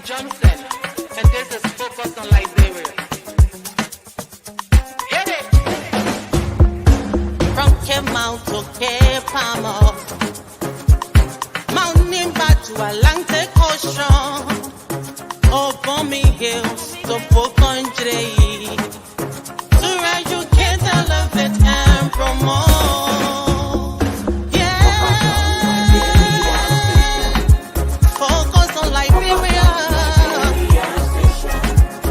Johnson, and this is focused on Liberia. Hit it! From Cape Mount to Cape Palmer, Mount Nimba to Atlantic Ocean, Obomi Hills to Boakai, to educate, elevate, and promote. Yeah, focus on Liberia,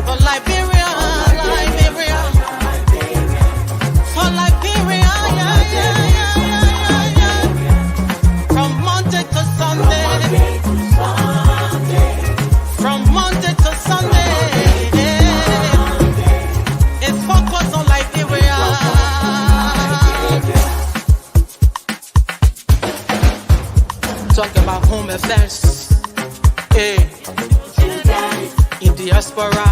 for Liberia, Liberia, for Liberia, yeah, yeah, yeah, yeah, yeah. From Monday to Sunday, from Monday to Sunday, it's focus on Liberia. Talk about home affairs, eh, in diaspora,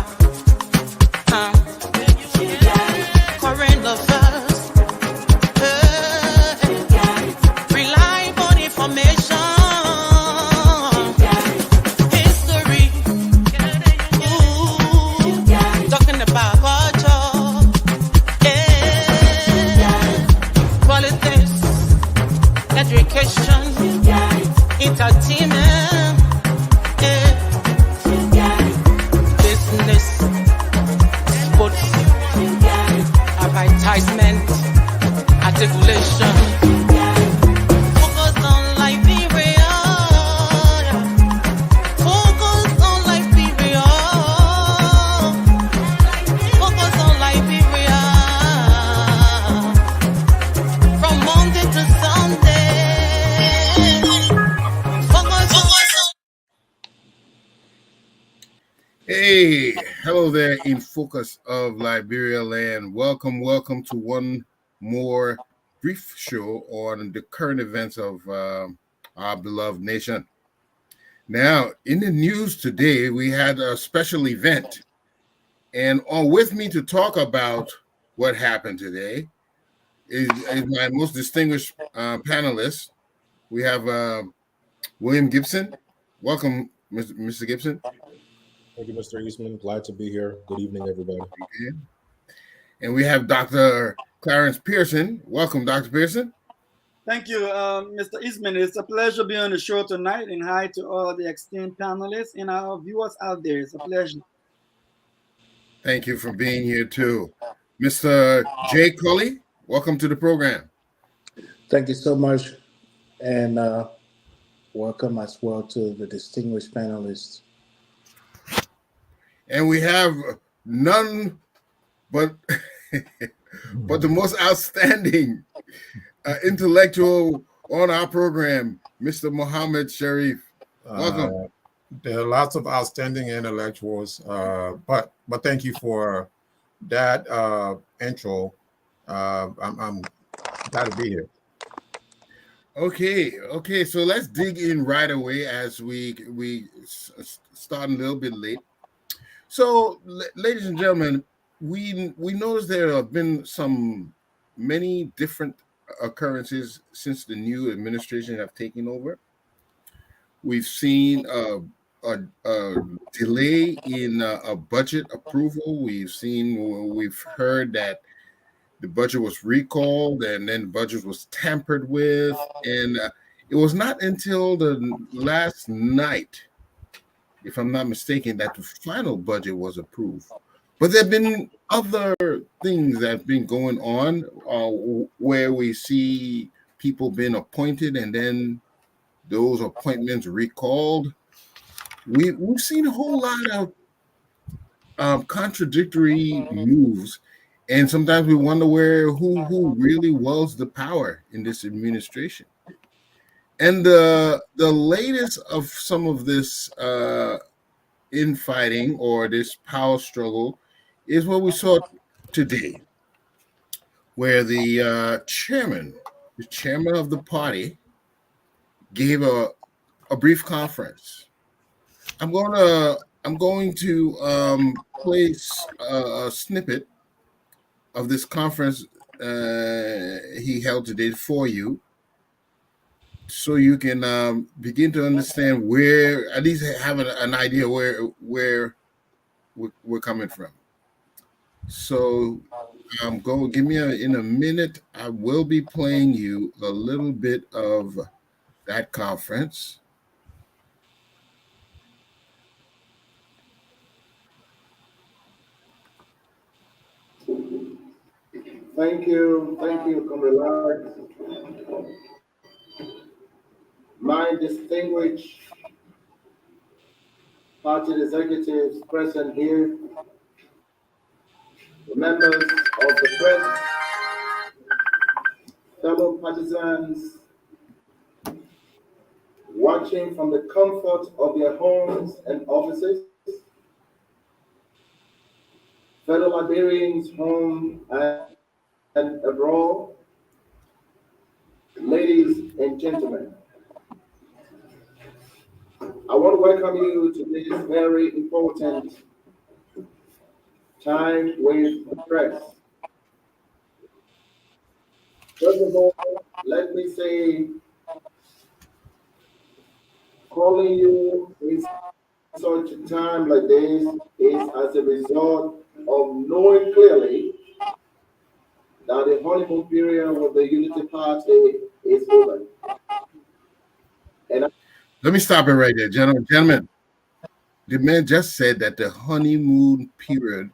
current affairs, reliable information, history, talking about culture, politics, education, entertainment, business, sports, advertisement, articulation. Focus on Liberia. Focus on Liberia. Focus on Liberia. From Monday to Sunday. Focus on. Hey, hello there in focus of Liberia land. Welcome to one more brief show on the current events of our beloved nation. Now, in the news today, we had a special event, and on with me to talk about what happened today is my most distinguished panelist. We have William Gibson. Welcome, Mr. Gibson. Thank you, Mr. Eastman. Glad to be here. Good evening, everybody. Okay. And we have Dr. Clarence Pearson. Welcome, Dr. Pearson. Thank you, Mr. Eastman. It's a pleasure being on the show tonight, and hi to all the esteemed panelists and our viewers out there. It's a pleasure. Thank you for being here too. Mr. Jay Cully, welcome to the program. Thank you so much, and welcome as well to the distinguished panelists. And we have none but but the most outstanding intellectual on our program, Mr. Mohammed Sharif. Welcome. There are lots of outstanding intellectuals, but thank you for that intro. I'm glad to be here. Okay. So let's dig in right away as we start a little bit late. So, ladies and gentlemen, we noticed there have been many different occurrences since the new administration have taken over. We've seen a delay in a budget approval. We've heard that the budget was recalled, and then the budget was tampered with, and it was not until the last night, if I'm not mistaken, that the final budget was approved. But there have been other things that have been going on where we see people being appointed and then those appointments recalled. We've seen a whole lot of contradictory moves, and sometimes we wonder who really wields the power in this administration. And the latest of some of this infighting or this power struggle is what we saw today, where the chairman of the party gave a brief conference. I'm going to place a snippet of this conference he held today for you, so you can begin to understand where, at least have an idea where we're coming from. So give me in a minute. I will be playing you a little bit of that conference. Thank you, Comrade. My distinguished party executives present here, the members of the press, fellow partisans watching from the comfort of their homes and offices, fellow Liberians home and abroad, ladies and gentlemen. I want to welcome you to this very important time with the press. First of all, let me say, calling you in such a time like this is as a result of knowing clearly that the honeymoon period with the Unity Party is over. And Let me stop it right there, gentlemen. The man just said that the honeymoon period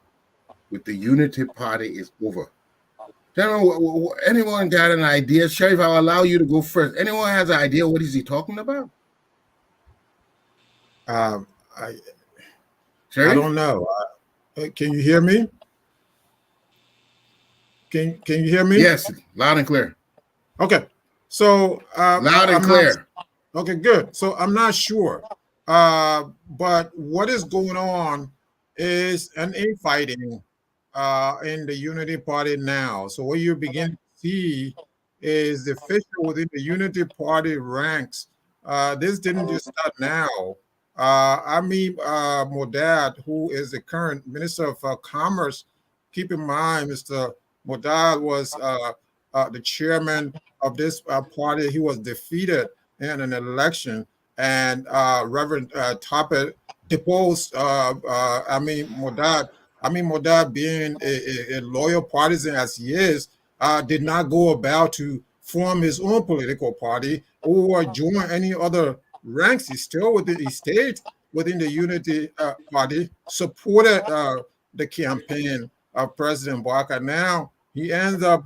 with the Unity Party is over. Gentlemen, anyone got an idea? Sheriff, I'll allow you to go first. Anyone has an idea what is he talking about? I Sheriff? don't know. Can you hear me? Can you hear me? Yes, loud and clear. Okay. So loud and clear. Okay, good. So I'm not sure. But what is going on is an infighting in the Unity Party now. So what you begin to see is the fissure within the Unity Party ranks. This didn't just start now. Modad, who is the current Minister of Commerce, keep in mind, Mr. Modad was the chairman of this party. He was defeated in an election, and Reverend Tarpeh deposed Modad. Modad, being a loyal partisan as he is, did not go about to form his own political party or join any other ranks. He stayed within the Unity Party, supported the campaign of President Boakai. Now he ends up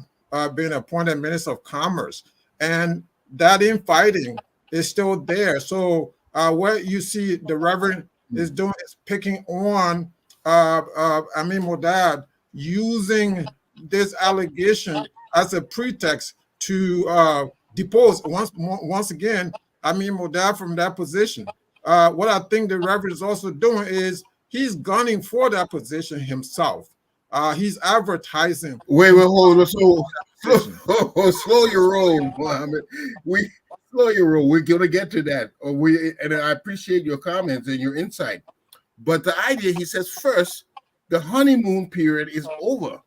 being appointed Minister of Commerce, and that infighting is still there. So what you see the Reverend is doing is picking on Modad, using this allegation as a pretext to depose once again Modad from that position. What I think the Reverend is also doing is he's gunning for that position himself. He's advertising. Wait, hold on. Slow your roll, Mohammed. Slow your roll. We're gonna get to that. And I appreciate your comments and your insight. But the idea, he says, first, the honeymoon period is over.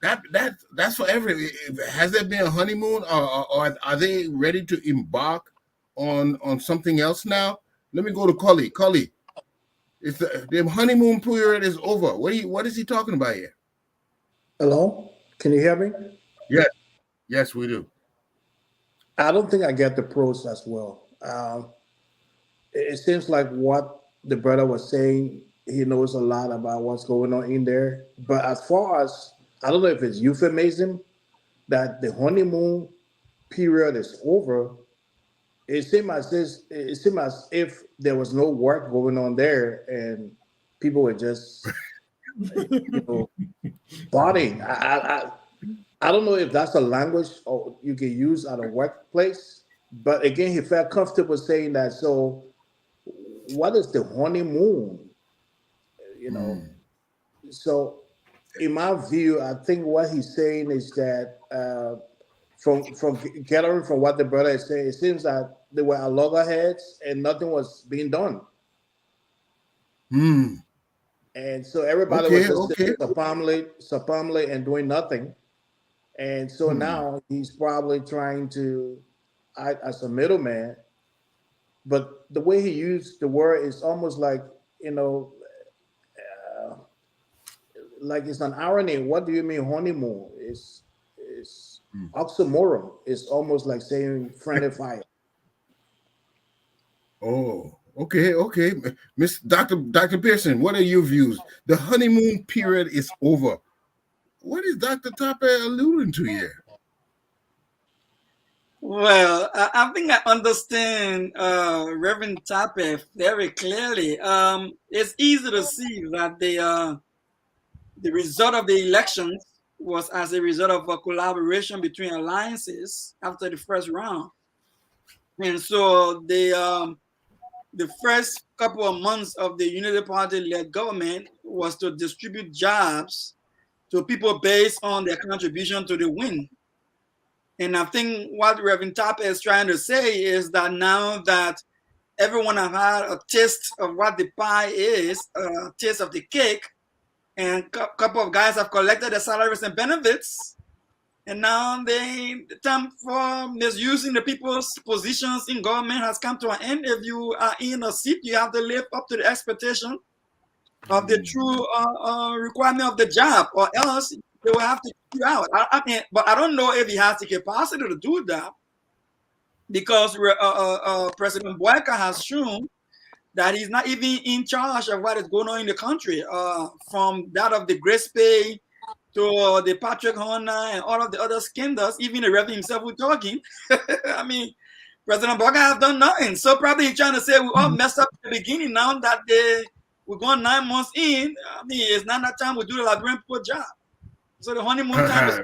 That's for every. Has there been a honeymoon, or are they ready to embark on something else now? Let me go to Cully. Cully, if the honeymoon period is over, what is he talking about here? hello, can you hear me? Yes, we do. I don't think I get the pros as well. It seems like what the brother was saying, he knows a lot about what's going on in there. But as far as, I don't know if it's euphemism that the honeymoon period is over. It seemed as if there was no work going on there, and people were just, partying. I don't know if that's a language or you can use at a workplace. But again, he felt comfortable saying that. So, what is the honeymoon? So, in my view, I think what he's saying is that from gathering from what the brother is saying, it seems that there were a loggerheads and nothing was being done. And so everybody was just sitting supposedly and doing nothing. And so now he's probably trying to as a middleman. But the way he used the word is almost like, you know, like it's an irony. What do you mean honeymoon? It's Mm. oxymoron. It's almost like saying friendly fire. Oh, okay. Miss Dr. Pearson, what are your views? The honeymoon period is over. What is Dr. Tarpeh alluding to here? Well, I think I understand Reverend Tarpeh very clearly. It's easy to see that the result of the elections was as a result of a collaboration between alliances after the first round. And so the first couple of months of the Unity Party-led government was to distribute jobs to people based on their contribution to the win. And I think what Reverend Tarpeh is trying to say is that now that everyone have had a taste of what the pie is, a taste of the cake, and a couple of guys have collected their salaries and benefits, and now the time for misusing the people's positions in government has come to an end. If you are in a seat, you have to live up to the expectation of the true requirement of the job, or else they will have to kick you out. But I don't know if he has the capacity to do that, because President Boakai has shown that he's not even in charge of what is going on in the country, from that of the grace pay to the Patrick Honor and all of the other scandals. Even the Reverend himself was talking. I mean, President Boakai has done nothing. So probably he's trying to say we all messed up at the beginning. Now that we're going 9 months in, I mean, it's not that time we do the Liberian poor job. So the honeymoon time is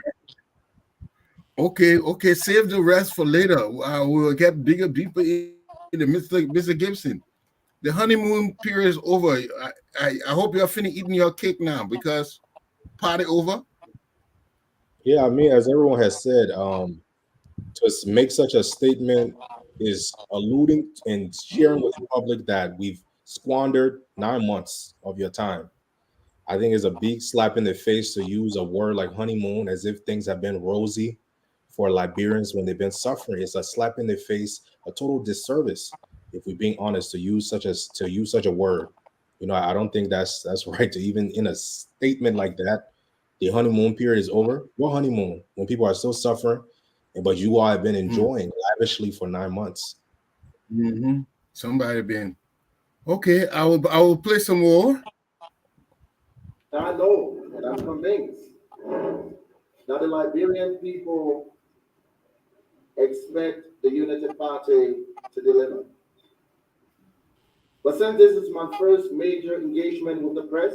Okay. Save the rest for later. We'll get deeper into Mr. Gibson. The honeymoon period is over. I hope you're finished eating your cake now because party over. Yeah, I mean, as everyone has said, to make such a statement is alluding and sharing with the public that we've squandered 9 months of your time. I think it's a big slap in the face to use a word like honeymoon as if things have been rosy for Liberians when they've been suffering. It's a slap in the face, a total disservice, if we're being honest, to use such a word. You know, I don't think that's right to even in a statement like that. The honeymoon period is over. What honeymoon? When people are still suffering, but you all have been enjoying lavishly for 9 months. Mm-hmm. Somebody been okay. I will play some more. I know, and I'm convinced that the Liberian people expect the Unity Party to deliver. But since this is my first major engagement with the press,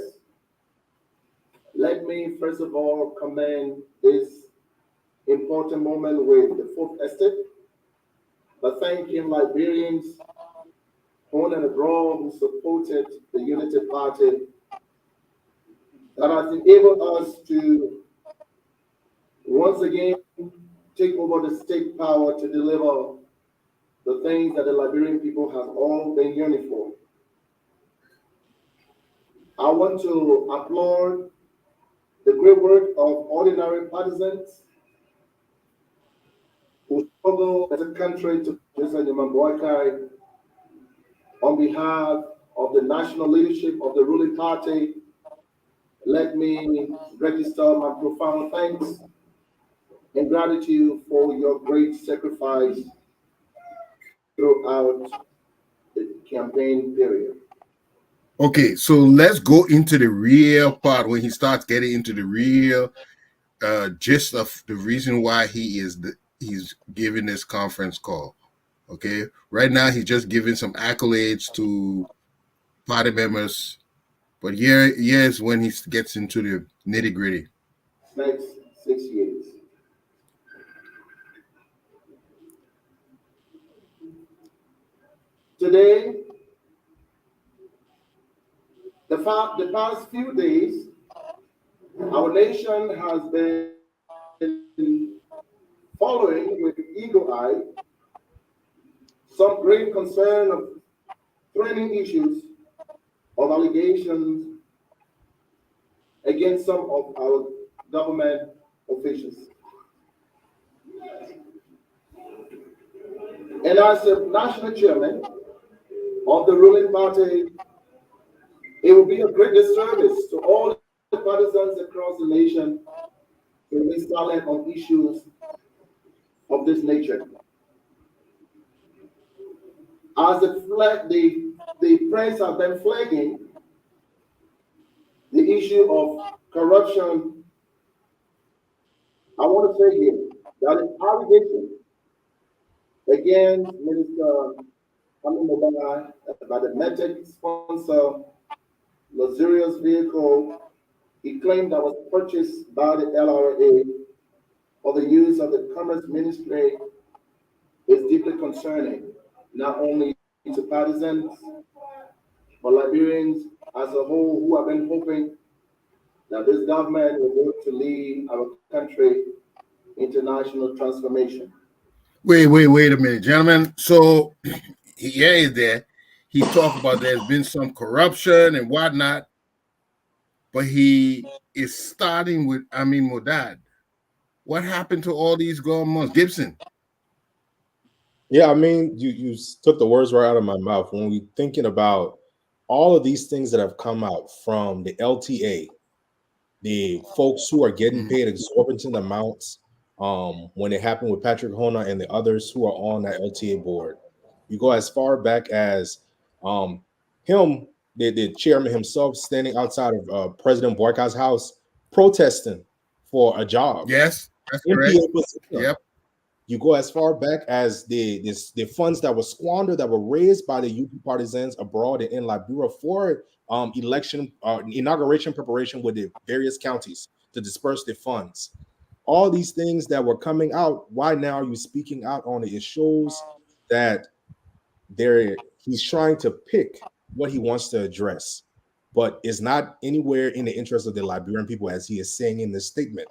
let me first of all commend this important moment with the Fourth Estate by thanking Liberians home and abroad who supported the Unity Party that has enabled us to once again take over the state power to deliver the things that the Liberian people have all been yearning for. I want to applaud the great work of ordinary partisans who struggle as a country to present Boakai on behalf of the national leadership of the ruling party. Let me register my profound thanks and gratitude for your great sacrifice throughout the campaign period. Okay, so let's go into the real part when he starts getting into the real gist of the reason why he's giving this conference call. Okay, right now he's just giving some accolades to party members, but here is when he gets into the nitty gritty. Next 6 years. Today, the past few days, our nation has been following with eagle eye some great concern of threatening issues of allegations against some of our government officials. And as the national chairman of the ruling party, it will be a great disservice to all the partisans across the nation to remain silent on issues of this nature. As the press have been flagging the issue of corruption, I want to say here that an allegation against Minister Amin Mobai by the Metic sponsor luxurious vehicle he claimed that was purchased by the LRA for the use of the Commerce Ministry is deeply concerning, not only to partisans, but Liberians as a whole who have been hoping that this government will work to lead our country into national transformation. Wait a minute, gentlemen. So yeah, there he talked about there's been some corruption and whatnot, but he is starting with Amin Modad. What happened to all these governments? Gibson. Yeah, I mean, you took the words right out of my mouth when we thinking about all of these things that have come out from the LTA, the folks who are getting Mhm. paid exorbitant amounts when it happened with Patrick Hona and the others who are on that LTA board. You go as far back as um, him, the chairman himself, standing outside of President Boakai's house protesting for a job Yes, that's correct. NPA position. Yep. You go as far back as the funds that were squandered that were raised by the UP partisans abroad and in Liberia for election inauguration preparation with the various counties to disperse the funds. All these things that were coming out. Why now are you speaking out on it? It shows that there he's trying to pick what he wants to address, but is not anywhere in the interest of the Liberian people, as he is saying in this statement.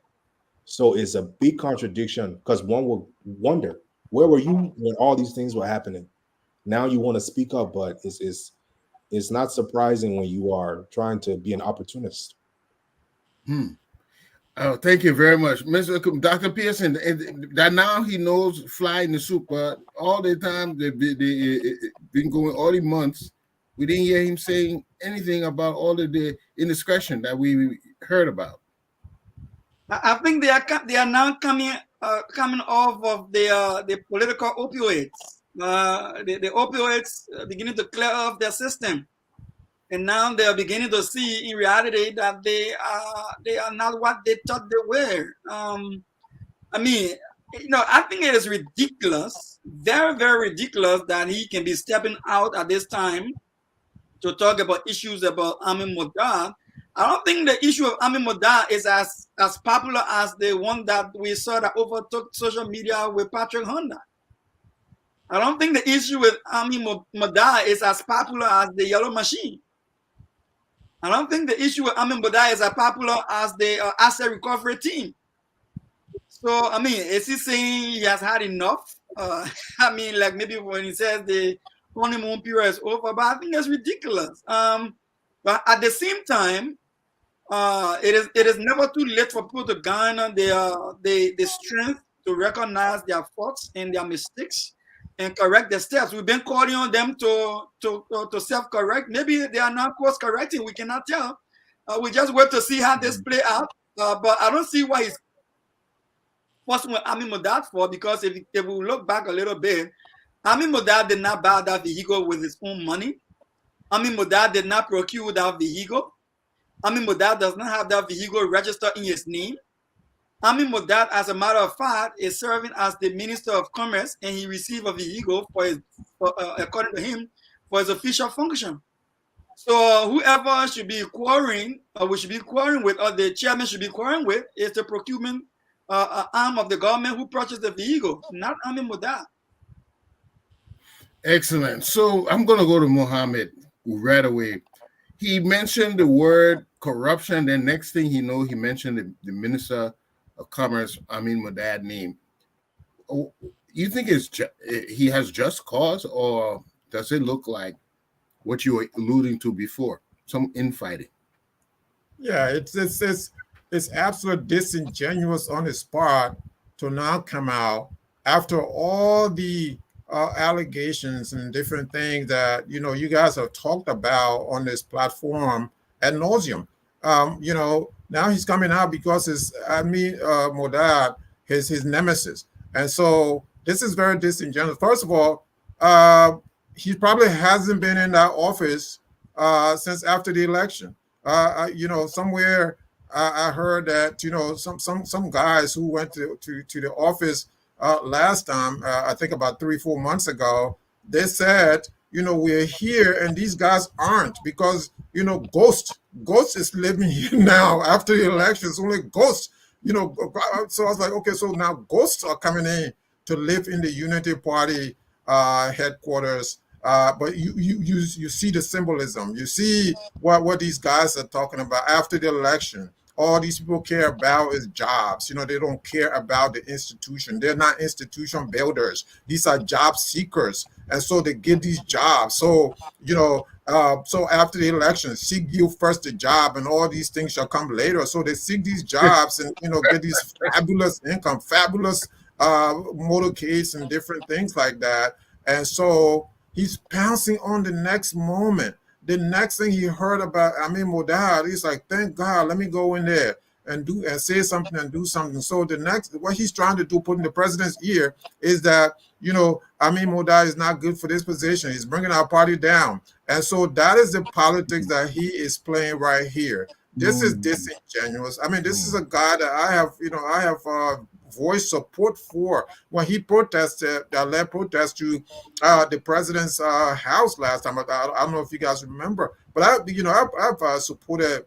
So it's a big contradiction because one will wonder where were you when all these things were happening. Now you want to speak up, but it's not surprising when you are trying to be an opportunist. Hmm. Oh, thank you very much, Mr. Dr. Pearson. That now he knows fly in the soup, but all the time they been going all the months. We didn't hear him saying anything about all of the indiscretion that we heard about. I think they are now coming off of the political opioids. The opioids beginning to clear off their system, and now they are beginning to see in reality that they are not what they thought they were. I mean, I think it is ridiculous, very very ridiculous that he can be stepping out at this time to talk about issues about Amin Modar. I don't think the issue of Amin Modar is as popular as the one that we saw that overtook social media with Patrick Honda. I don't think the issue with Amin Modar is as popular as the Yellow Machine. I don't think the issue with Amin Modar is as popular as the asset recovery team. So, I mean, is he saying he has had enough? I mean, like maybe when he says the honeymoon period is over, but I think that's ridiculous. But at the same time, it is never too late for people to garner the strength to recognize their faults and their mistakes and correct their steps. We've been calling on them to self-correct. Maybe they are not course correcting. We cannot tell. We just wait to see how this play out. But I don't see why he's forcing with Amin Modad for, because if we look back a little bit, Amin Modad did not buy that vehicle with his own money. Amin Modad did not procure that vehicle. Amin Modad does not have that vehicle registered in his name. Amin Modad, as a matter of fact, is serving as the Minister of Commerce, and he received a vehicle according to him, for his official function. So whoever should be quarreling, we should be quarreling with, or the chairman should be quarreling with, is the procurement arm of the government who purchased the vehicle, not Amin Modad. Excellent. So I'm going to go to Mohammed right away. He mentioned the word corruption. Then next thing he know, he mentioned the Minister of Commerce, Amin Modad name. Oh, you think he has just cause, or does it look like what you were alluding to before, some infighting? Yeah, it's absolutely disingenuous on his part to now come out after all the allegations and different things that you guys have talked about on this platform ad nauseum. Now he's coming out because Modad, his nemesis, and so this is very disingenuous. First of all, uh, he probably hasn't been in that office since after the election. Somewhere I heard that some guys who went to the office last time, I think about 3 4 months ago, they said, we're here and these guys aren't because Ghost is living here now after the elections. Only Ghost, so I was like, okay, so now ghosts are coming in to live in the Unity Party headquarters. But you see the symbolism. You see what these guys are talking about after the election. All these people care about is jobs. They don't care about the institution. They're not institution builders. These are job seekers, and so they get these jobs. So after the election, seek you first the job, and all these things shall come later. So they seek these jobs and get these fabulous income, fabulous motorcades, and different things like that. And so he's pouncing on the next moment. The next thing he heard about Modad, he's like, thank God, let me go in there and say something and do something. So the next, what he's trying to do, put in the president's ear, is that Modad is not good for this position. He's bringing our party down, and so that is the politics that he is playing right here. This is disingenuous. This is a guy that I have voiced support for when he protested, led protest to the president's house last time. I don't know if you guys remember, but I've supported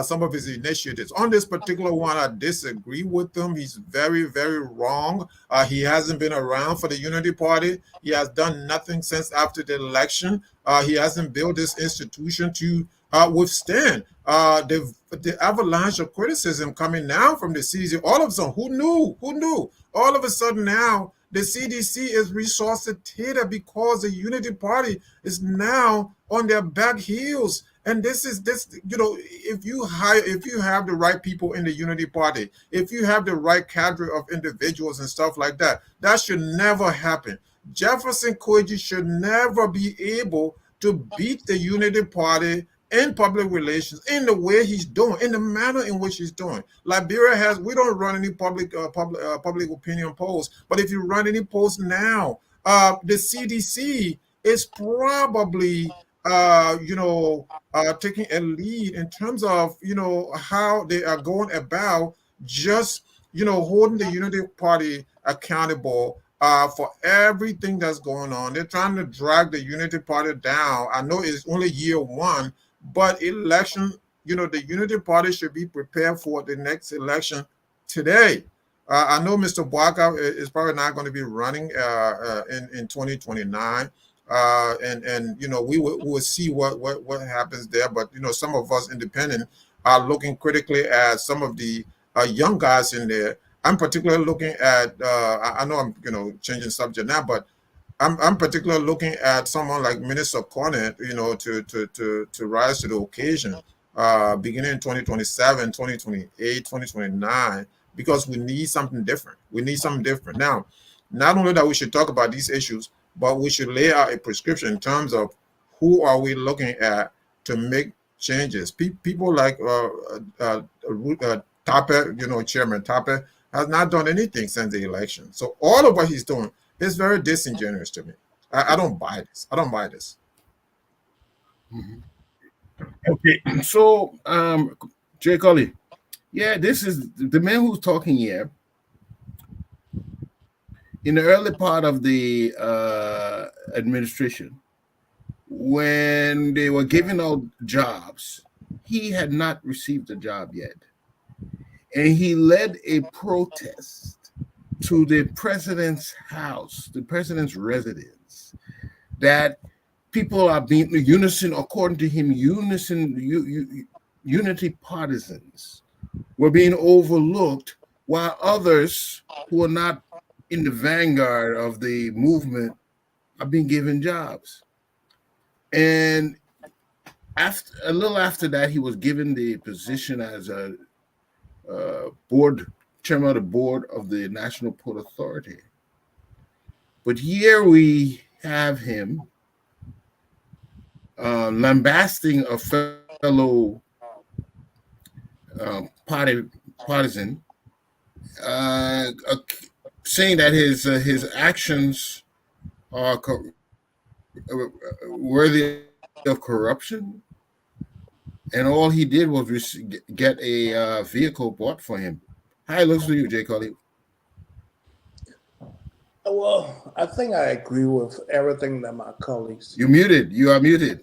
some of his initiatives. On this particular one, I disagree with him. He's very, very wrong. He hasn't been around for the Unity Party. He has done nothing since after the election. He hasn't built this institution to withstand the avalanche of criticism coming now from the CDC. All of a sudden, who knew? Who knew? All of a sudden now, the CDC is resuscitated because the Unity Party is now on their back heels. And this, if you have the right people in the Unity Party, if you have the right cadre of individuals and stuff like that, that should never happen. Jefferson Koigi should never be able to beat the Unity Party in public relations in the way he's doing, in the manner in which he's doing. Liberia we don't run any public opinion polls, but if you run any polls now, the CDC is probably taking a lead in terms of how they are going about just holding the Unity Party accountable for everything that's going on. They're trying to drag the Unity Party down. I know it's only year one, but election, the Unity Party should be prepared for the next election today. I know Mr. Boakai is probably not going to be running in 2029. And we will see what happens there. But some of us independent are looking critically at some of the young guys in there. I'm particularly looking at I know I'm changing subject now, but I'm particularly looking at someone like Minister Cornett, to rise to the occasion beginning in 2027, 2028, 2029, because we need something different. We need something different. Now, not only that we should talk about these issues, but we should lay out a prescription in terms of who are we looking at to make changes. People like Tarpeh, Chairman Tarpeh, has not done anything since the election. So all of what he's doing is very disingenuous to me. I don't buy this. I don't buy this. Okay, so Jay Cully, yeah, this is the man who's talking here. In the early part of the administration, when they were giving out jobs, he had not received a job yet. And he led a protest to the president's house, the president's residence, that people are being unison, according to him, unity partisans were being overlooked, while others who are not in the vanguard of the movement are being given jobs. And a little after that, he was given the position as a chairman of the board of the National Port Authority. But here we have him lambasting a fellow partisan, saying that his actions are worthy of corruption, and all he did was get a vehicle bought for him. How it looks to you, Jay Cully? Well, I think I agree with everything that my colleagues. You muted. You are muted.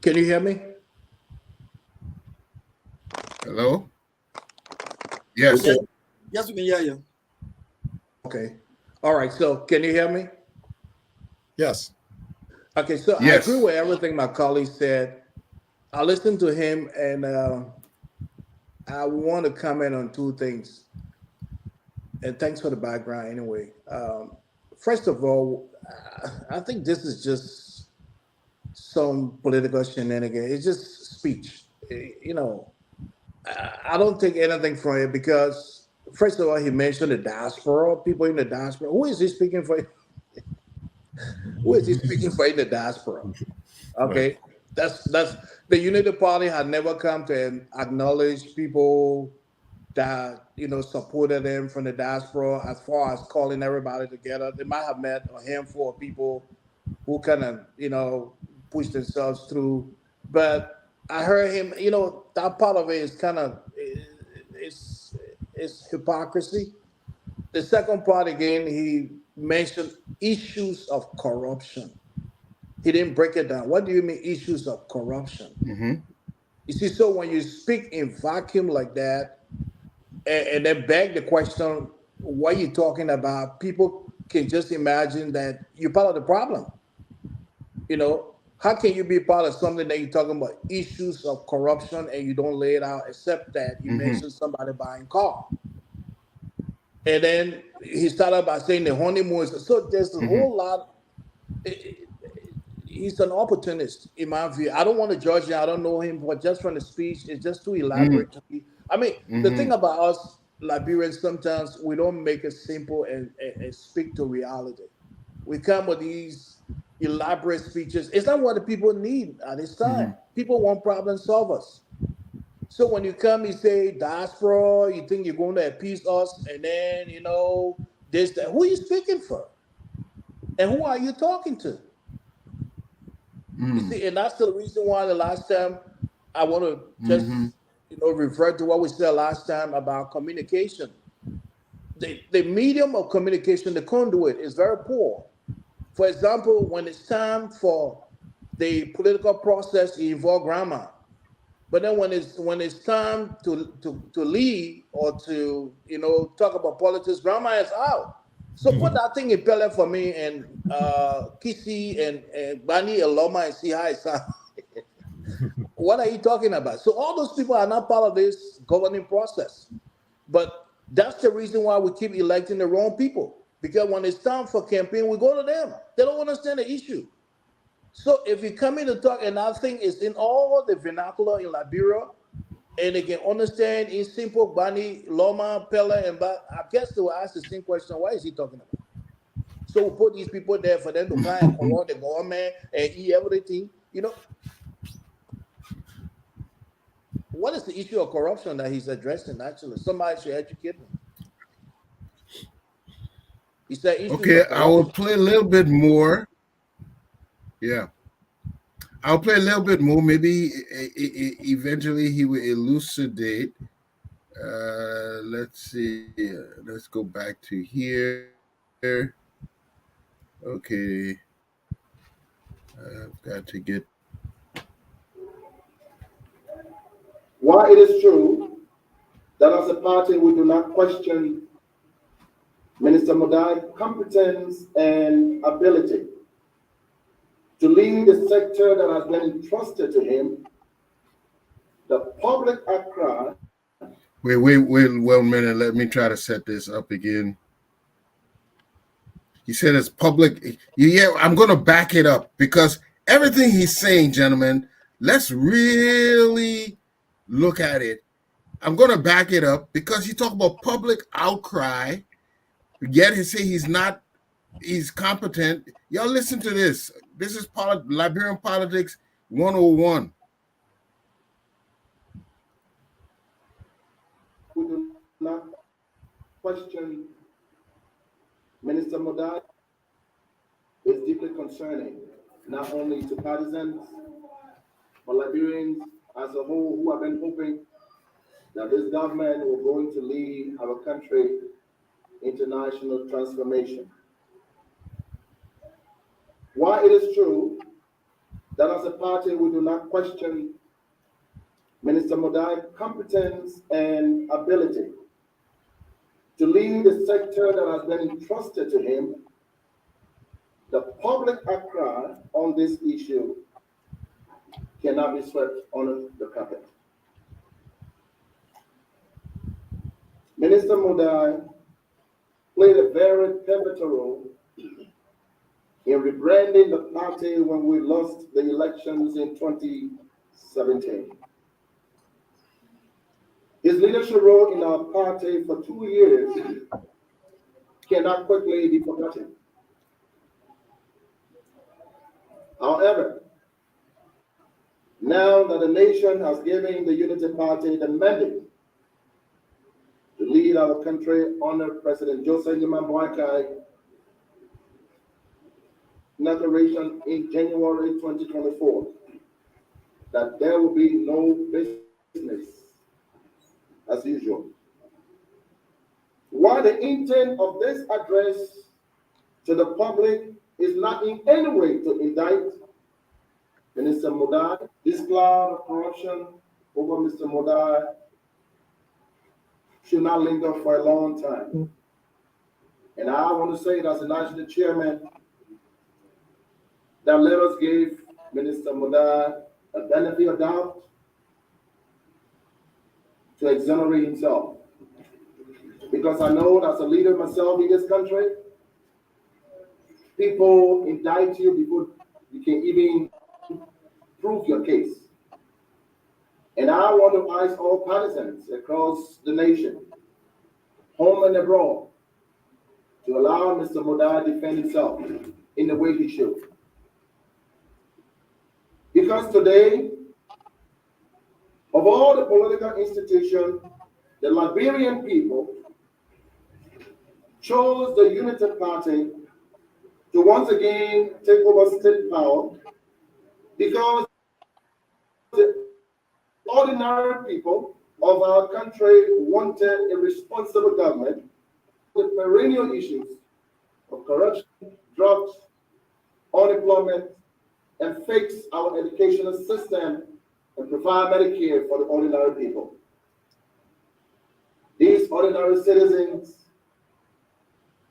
Can you hear me? Hello? Yes. Yes, yes, we can hear you. Okay. All right. So can you hear me? Yes. Okay. So I Yes. agree with everything my colleague said. I listened to him, and I want to comment on two things. And thanks for the background anyway. First of all, I think this is just some political shenanigans. It's just speech. You know, I don't take anything from it because, first of all, he mentioned the diaspora, people in the diaspora. Who is he speaking for? Who is he speaking for in the diaspora? Right. Okay, that's the Unity Party had never come to acknowledge people that supported them from the diaspora as far as calling everybody together. They might have met a handful of people who kind of pushed themselves through, but I heard him. That part of it is kind of it's hypocrisy. The second part again, he mentioned issues of corruption. He didn't break it down. What do you mean issues of corruption? Mm-hmm. You see, so when you speak in vacuum like that, and then beg the question, what are you talking about? People can just imagine that you're part of the problem. How can you be part of something that you're talking about issues of corruption and you don't lay it out, except that you Mm-hmm. mentioned somebody buying car? And then he started by saying the honeymoon. So there's a Mm-hmm. whole lot. He's an opportunist in my view. I don't want to judge him. I don't know him, but just from the speech, it's just too elaborate to me. I mean, the Mm-hmm. thing about us Liberians, sometimes we don't make it simple and speak to reality. We come with these elaborate speeches. It's not what the people need at this Mm-hmm. time. People want problem solvers. So when you come, you say diaspora, you think you're going to appease us, and then this, that. Who are you speaking for? And who are you talking to? You see, and that's the reason why the last time I want to Mm-hmm. just revert to what we said last time about communication. The medium of communication, the conduit, is very poor. For example, when it's time for the political process, it involves grammar. But then when it's time to lead or to talk about politics, grammar is out. So put that thing in Pele for me and Kisi and Bani Eloma and see how it sounds. What are you talking about? So all those people are not part of this governing process. But that's the reason why we keep electing the wrong people. Because when it's time for campaign, we go to them. They don't understand the issue. So if you come in to talk, and I think it's in all the vernacular in Liberia, and they can understand in simple Bani, Loma, Pella, and I guess they will ask the same question, what is he talking about? So we put these people there for them to come and corrupt the government and eat everything. What is the issue of corruption that he's addressing? Actually, somebody should educate me. He said issues Okay, of I will corruption. play a little bit more. Yeah, I'll play a little bit more. Maybe eventually he will elucidate. Let's see. Let's go back to here. Okay, I've got to get. While it is true that as a party we do not question Minister Modai's competence and ability to lead the sector that has been entrusted to him, the public outcry. Wait, 1 minute. Let me try to set this up again. He said it's public. Yeah, I'm going to back it up because everything he's saying, gentlemen, let's really look at it. I'm going to back it up because you talk about public outcry, yet he say he's competent. Y'all listen to this. This is Liberian Politics 101. We do not question Minister Modai is deeply concerning, not only to partisans, but Liberians as a whole who have been hoping that this government will going to lead our country into national transformation. While it is true that as a party we do not question Minister Modai's competence and ability to lead the sector that has been entrusted to him, the public outcry on this issue cannot be swept under the carpet. Minister Modai played a very pivotal role in rebranding the party when we lost the elections in 2017. His leadership role in our party for 2 years cannot quickly be forgotten. However, now that the nation has given the Unity Party the mandate to lead our country under President Joseph Boakai declaration in January 2024 that there will be no business as usual. While the intent of this address to the public is not in any way to indict Minister Modai, this cloud of corruption over Mr. Modai should not linger for a long time. And I want to say it as a national chairman that let us give Minister Modai a benefit of doubt to exonerate himself. Because I know as a leader myself in this country, people indict you before you can even prove your case. And I want to ask all partisans across the nation, home and abroad, to allow Mr. Modai to defend himself in the way he should. Because today, of all the political institutions, the Liberian people chose the Unity Party to once again take over state power because the ordinary people of our country wanted a responsible government. The perennial issues of corruption, drugs, unemployment, and fix our educational system and provide Medicare for the ordinary people. These ordinary citizens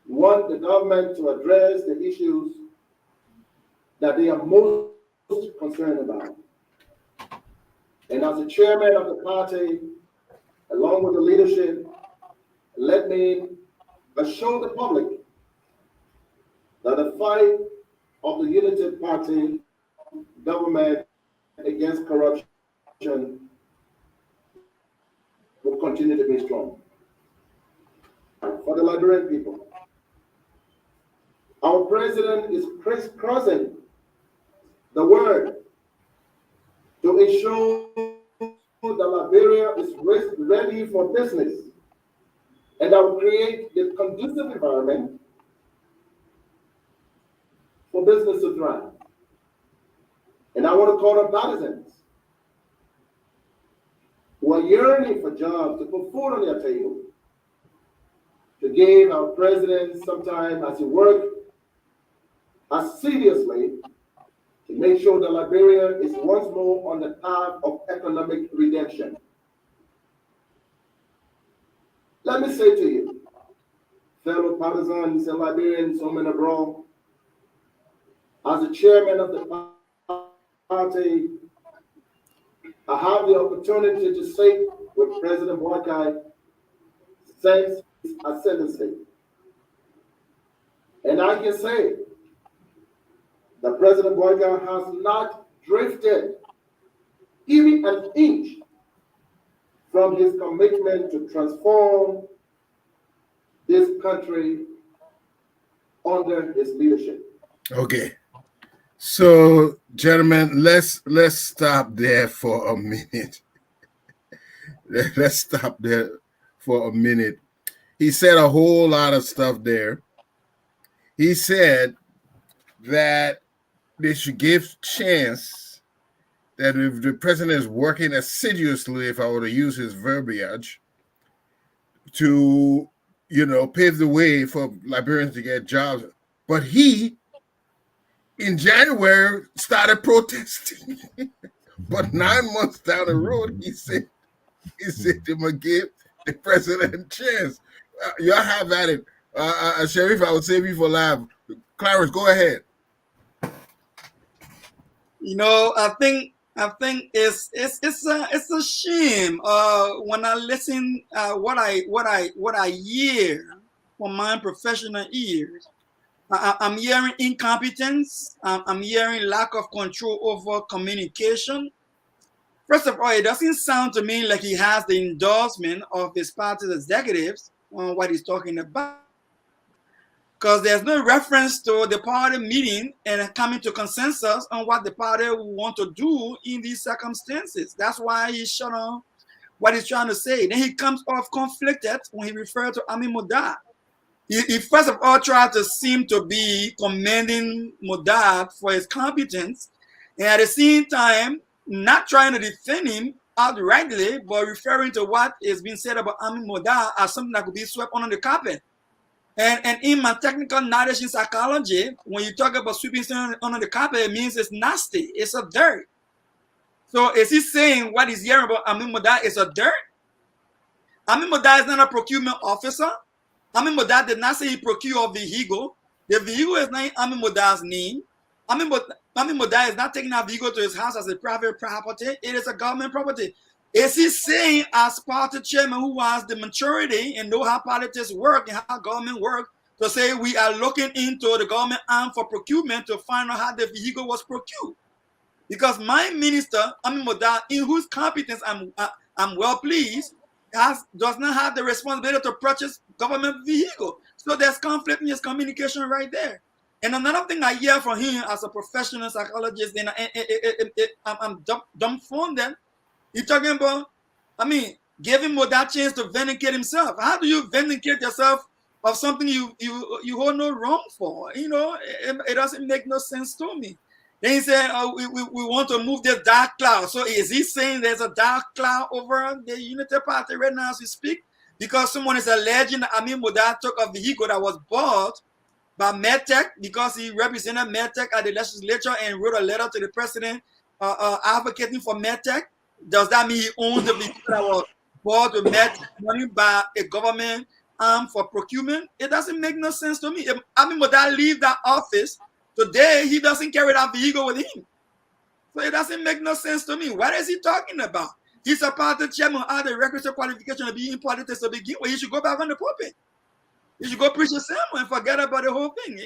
want the government to address the issues that they are most concerned about. And as the chairman of the party, along with the leadership, let me assure the public that the fight of the Unity Party government against corruption will continue to be strong. For the Liberian people, our president is crisscrossing the word to ensure that Liberia is ready for business and that will create the conducive environment for business to thrive. And I want to call on partisans who are yearning for jobs to put food on their table, to give our president some time as he works assiduously to make sure that Liberia is once more on the path of economic redemption. Let me say to you, fellow partisans and Liberians home and abroad, as the chairman of the party, I have the opportunity to sit with President Boakai since his ascendancy. And I can say that President Boakai has not drifted even an inch from his commitment to transform this country under his leadership. Okay. So, gentlemen, let's stop there for a minute. Let's stop there for a minute. He said a whole lot of stuff there. He said that they should give chance that if the president is working assiduously, if I were to use his verbiage, to pave the way for Liberians to get jobs. But he, in January, started protesting. But 9 months down the road, he said they're gonna give the president a chance. Y'all have at it. Sheriff, I would save you for live. Clarence, go ahead. I think it's a shame. When I listen, what I hear from my professional ears, I'm hearing incompetence. I'm hearing lack of control over communication. First of all, it doesn't sound to me like he has the endorsement of his party's executives on what he's talking about, because there's no reference to the party meeting and coming to consensus on what the party want to do in these circumstances. That's why he's shut on what he's trying to say. Then he comes off conflicted when he referred to Amin Modad. He first of all tried to seem to be commending Modad for his competence, and at the same time, not trying to defend him outrightly, but referring to what is being said about Amin Modad as something that could be swept under the carpet. And in my technical knowledge in psychology, when you talk about sweeping something under the carpet, it means it's nasty, it's a dirt. So is he saying what he's hearing about Amin Modad is a dirt? Amin Modad is not a procurement officer. Amin Modad did not say he procured a vehicle. The vehicle is not in Amin Modad's name. Amin Modad is not taking that vehicle to his house as a private property. It is a government property. Is he saying, as party chairman who has the maturity and know how politics work and how government work, to say we are looking into the government arm for procurement to find out how the vehicle was procured? Because my minister, Amin Modad, in whose competence I'm well pleased, does not have the responsibility to purchase government vehicle. So there's conflict in his communication right there. And another thing I hear from him as a professional psychologist, and I'm dumbfounded. You're talking about, giving Modad chance to vindicate himself. How do you vindicate yourself of something you hold no wrong for? It doesn't make no sense to me. Then he said, we want to move this dark cloud. So is he saying there's a dark cloud over the Unity Party right now as we speak? Because someone is alleging that Amin Modad took a vehicle that was bought by Medtech because he represented Medtech at the legislature and wrote a letter to the president advocating for Medtech. Does that mean he owns the vehicle that was bought with Medtech money by a government for procurement? It doesn't make no sense to me. If Amin Modad leave that office today, he doesn't carry that vehicle with him. So it doesn't make no sense to me. What is he talking about? He's a party chairman, had the requisite qualification to be in politics to begin with. He should go back on the pulpit. He should go preach a sermon and forget about the whole thing.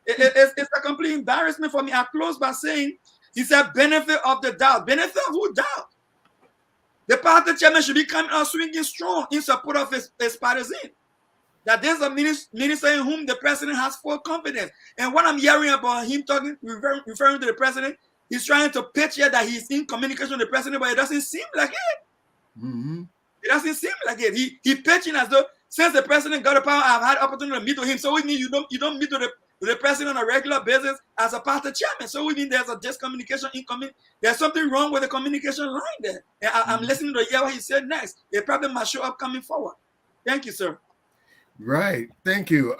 It's a complete embarrassment for me. I close by saying, he said, benefit of the doubt. Benefit of who doubt? The party chairman should be coming out swinging strong in support of his partisan. That there's a minister in whom the president has full confidence. And what I'm hearing about him referring to the president, he's trying to pitch here that he's in communication with the president, but it doesn't seem like it. Mm-hmm. It doesn't seem like it. He pitching as though since the president got the power, I've had opportunity to meet with him. So we mean you don't meet with the president on a regular basis as a party chairman. So we mean there's a discommunication there's something wrong with the communication line there. And I'm listening to hear what he said next. It probably might show up coming forward. Thank you, sir. Right. Thank you.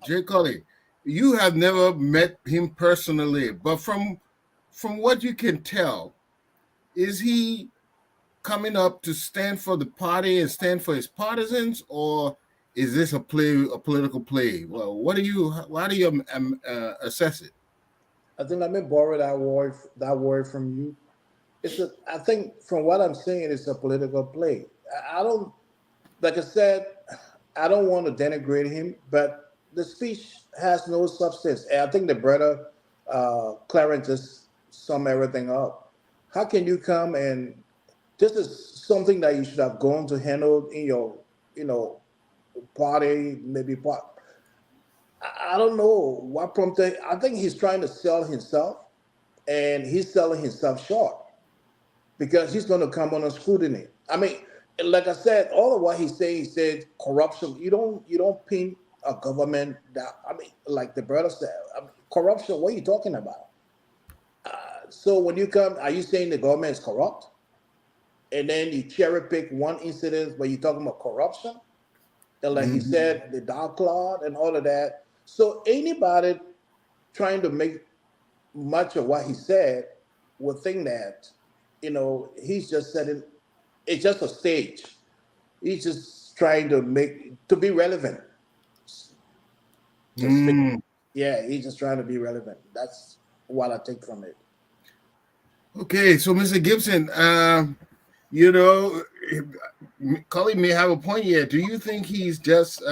Jay Colley, you have never met him personally, but from what you can tell, is he coming up to stand for the party and stand for his partisans, or is this a political play? Well, how do you assess it? I think let me borrow that word from you. I think from what I'm saying, it's a political play. I don't, like I said, I don't want to denigrate him, but the speech has no substance. And I think the brother Clarence just sum everything up. How can you come and this is something that you should have gone to handle in your, you know, party, maybe part. I don't know what prompted. I think he's trying to sell himself, and he's selling himself short because he's going to come under scrutiny. I mean, like I said, all of what he's saying, he said corruption. You don't pin a government that. I mean, like the brother said, I mean, corruption. What are you talking about? So when you come, are you saying the government is corrupt? And then you cherry pick one incident where you're talking about corruption? And like he Mhm. said, the dark cloud and all of that. So anybody trying to make much of what he said will think that, he's just setting, it's just a stage. He's just trying to make to be relevant. To speak. Mm. Yeah, he's just trying to be relevant. That's what I take from it. Okay, so Mr. Gibson, you know, Cully may have a point here. Do you think he's just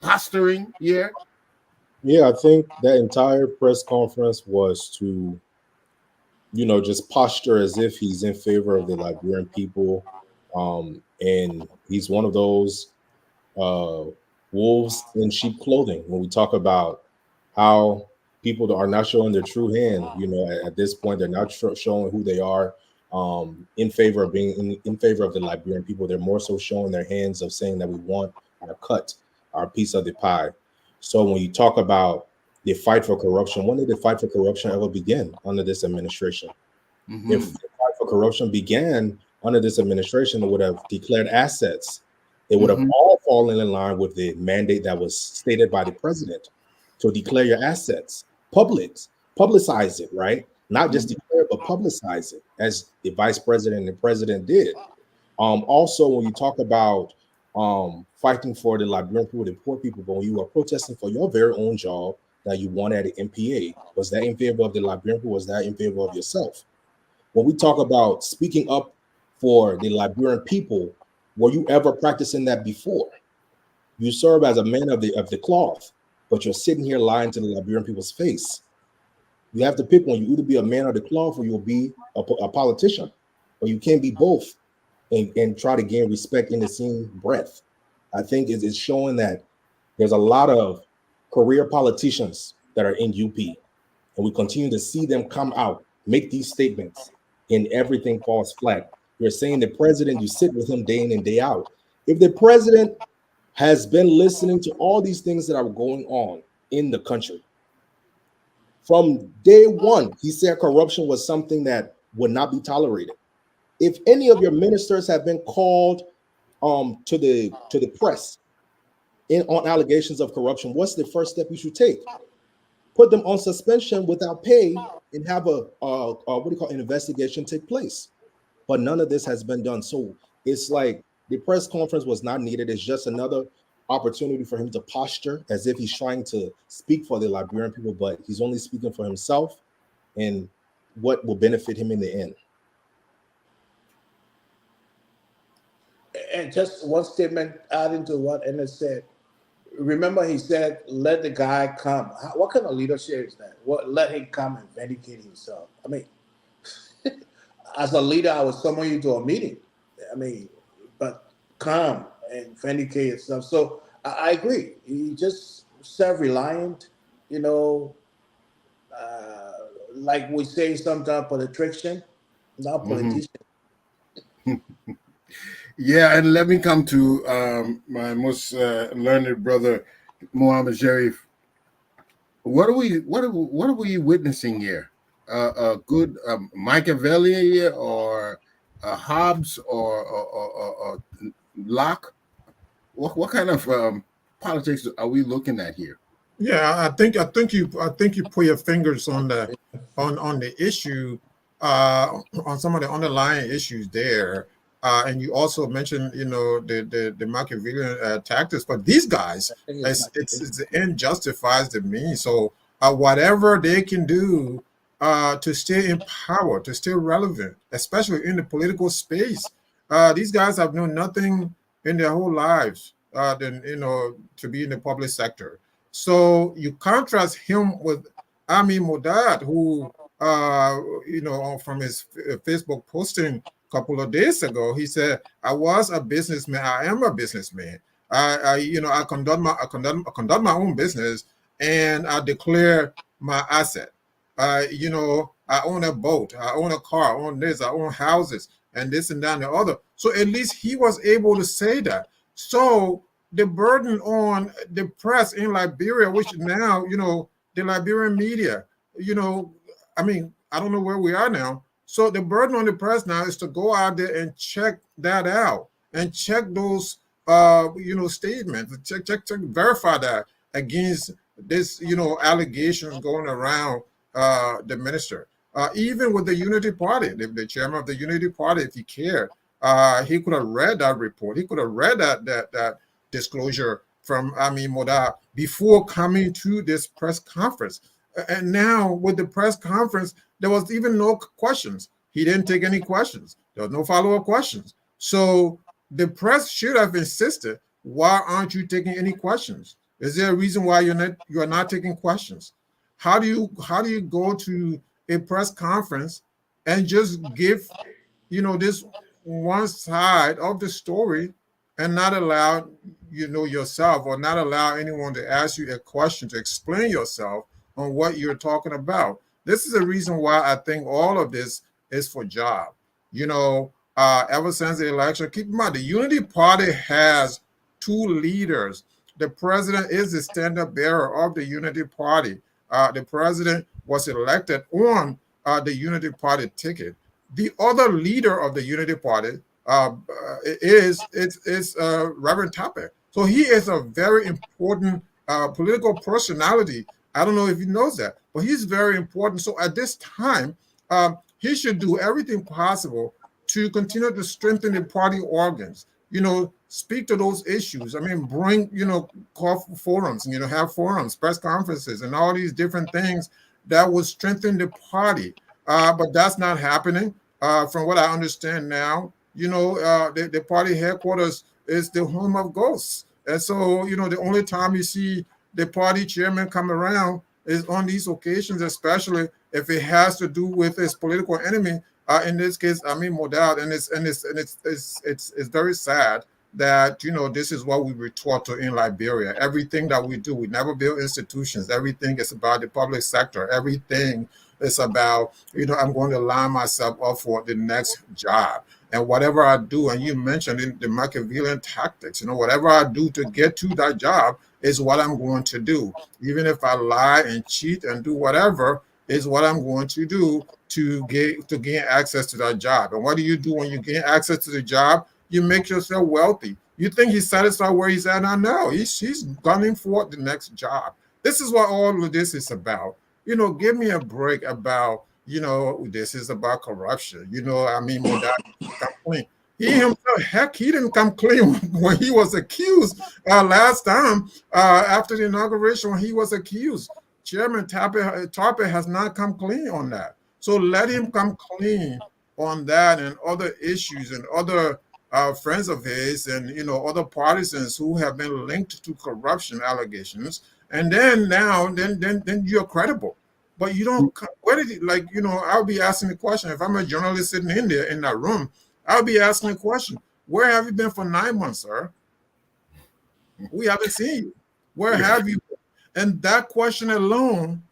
posturing here? Yeah, I think that entire press conference was to, just posture as if he's in favor of the Liberian people. And he's one of those uh, wolves in sheep clothing when we talk about how people are not showing their true hand. At this point, they're not showing who they are in favor of being in favor of the Liberian people. They're more so showing their hands of saying that we want our cut, our piece of the pie. So when you talk about the fight for corruption, when did the fight for corruption ever begin under this administration? If Mm-hmm. the fight for corruption began under this administration, it would have declared assets. It would have Mm-hmm. all fallen in line with the mandate that was stated by the president to declare your assets, publicize it, right? Not just declare, but publicize it, as the vice president and the president did. Also, when you talk about fighting for the Liberian people, the poor people, but when you are protesting for your very own job that you won at the MPA, was that in favor of the Liberian people? Was that in favor of yourself? When we talk about speaking up for the Liberian people, were you ever practicing that before? You serve as a man of the cloth, but you're sitting here lying to the Liberian people's face. You have to pick one. You either be a man of the cloth or you'll be a politician, but you can't be both and try to gain respect in the same breath. I think it's showing that there's a lot of career politicians that are in UP, and we continue to see them come out, make these statements, and everything falls flat. You're saying the president, you sit with him day in and day out. If the president has been listening to all these things that are going on in the country, from day one, he said corruption was something that would not be tolerated. If any of your ministers have been called to the press in on allegations of corruption, what's the first step you should take? Put them on suspension without pay and have a what do you call an investigation take place. But none of this has been done. So it's like the press conference was not needed. It's just another opportunity for him to posture as if he's trying to speak for the Liberian people, but he's only speaking for himself and what will benefit him in the end. And just one statement adding to what Ernest said. Remember, he said, "Let the guy come." What kind of leadership is that? What let him come and vindicate himself? I mean, as a leader, I would summon you to a meeting. I mean, but come and vindicate yourself. So I agree. He just self-reliant, you know, uh, like we say sometimes, politician, not Mm-hmm. politician. Yeah, and let me come to my most learned brother, Muhammad Sharif. What are we witnessing here? A good Machiavelli or a Hobbes or Locke? What kind of politics are we looking at here? Yeah, I think you put your fingers on the issue, on some of the underlying issues there. And you also mentioned, the Machiavellian tactics, but these guys, I think it's it's the end justifies the means. So whatever they can do to stay in power, to stay relevant, especially in the political space, these guys have known nothing in their whole lives than to be in the public sector. So you contrast him with Ami Modad, who, from his Facebook posting, couple of days ago. He said, "I was a businessman. I am a businessman. I conduct my own business, and I declare my asset. I own a boat, I own a car, I own this, I own houses, and this and that and the other." So at least he was able to say that. So the burden on the press in Liberia, which now, the Liberian media, you know, I mean, I don't know where we are now. So the burden on the press now is to go out there and check that out and check those, statements, check, verify that against this, allegations going around the minister. Even with the Unity Party, the chairman of the Unity Party, if he cared, he could have read that report. He could have read that disclosure from Amin Moda before coming to this press conference. And now with the press conference, there was even no questions. He didn't take any questions. There was no follow-up questions. So the press should have insisted, why aren't you taking any questions? Is there a reason why you're not taking questions? How do you go to a press conference and just give this one side of the story and not allow yourself, or not allow anyone to ask you a question to explain yourself on what you're talking about? This is the reason why I think all of this is for job. Ever since the election, keep in mind the Unity Party has two leaders. The president is the standard bearer of the Unity Party. The president was elected on the Unity Party ticket. The other leader of the Unity Party is Reverend Tarpeh. So he is a very important political personality. I don't know if he knows that, but he's very important. So at this time, he should do everything possible to continue to strengthen the party organs. Speak to those issues. I mean, bring, call for forums, have forums, press conferences, and all these different things that would strengthen the party. But that's not happening. From what I understand now, the party headquarters is the home of ghosts. And so, the only time you see the party chairman come around is on these occasions, especially if it has to do with his political enemy. In this case, I mean, Modal, and it's very sad that this is what we were taught to in Liberia. Everything that we do, we never build institutions. Everything is about the public sector. Everything is about I'm going to line myself up for the next job. And whatever I do, and you mentioned in the Machiavellian tactics, whatever I do to get to that job is what I'm going to do. Even if I lie and cheat and do whatever, is what I'm going to do to gain access to that job. And what do you do when you gain access to the job? You make yourself wealthy. You think he's satisfied where he's at now? No, he's gunning for the next job. This is what all of this is about. Give me a break about, this is about corruption. I mean, come clean. He himself, heck, he didn't come clean when he was accused last time after the inauguration when he was accused. Chairman Tarpeh has not come clean on that. So let him come clean on that and other issues and other friends of his and other partisans who have been linked to corruption allegations. And then then you're credible. But you don't. Where did he, I'll be asking the question if I'm a journalist sitting in there in that room. I'll be asking the question: where have you been for 9 months, sir? We haven't seen you. Where have you been? And that question alone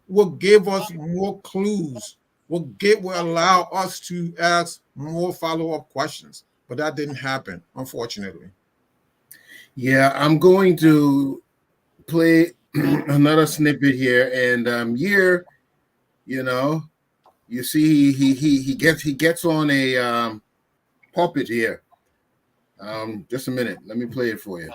will give us more clues, will allow us to ask more follow-up questions. But that didn't happen, unfortunately. Yeah, I'm going to play another snippet here, and here, you see he gets on a pulpit here. Just a minute, let me play it for you.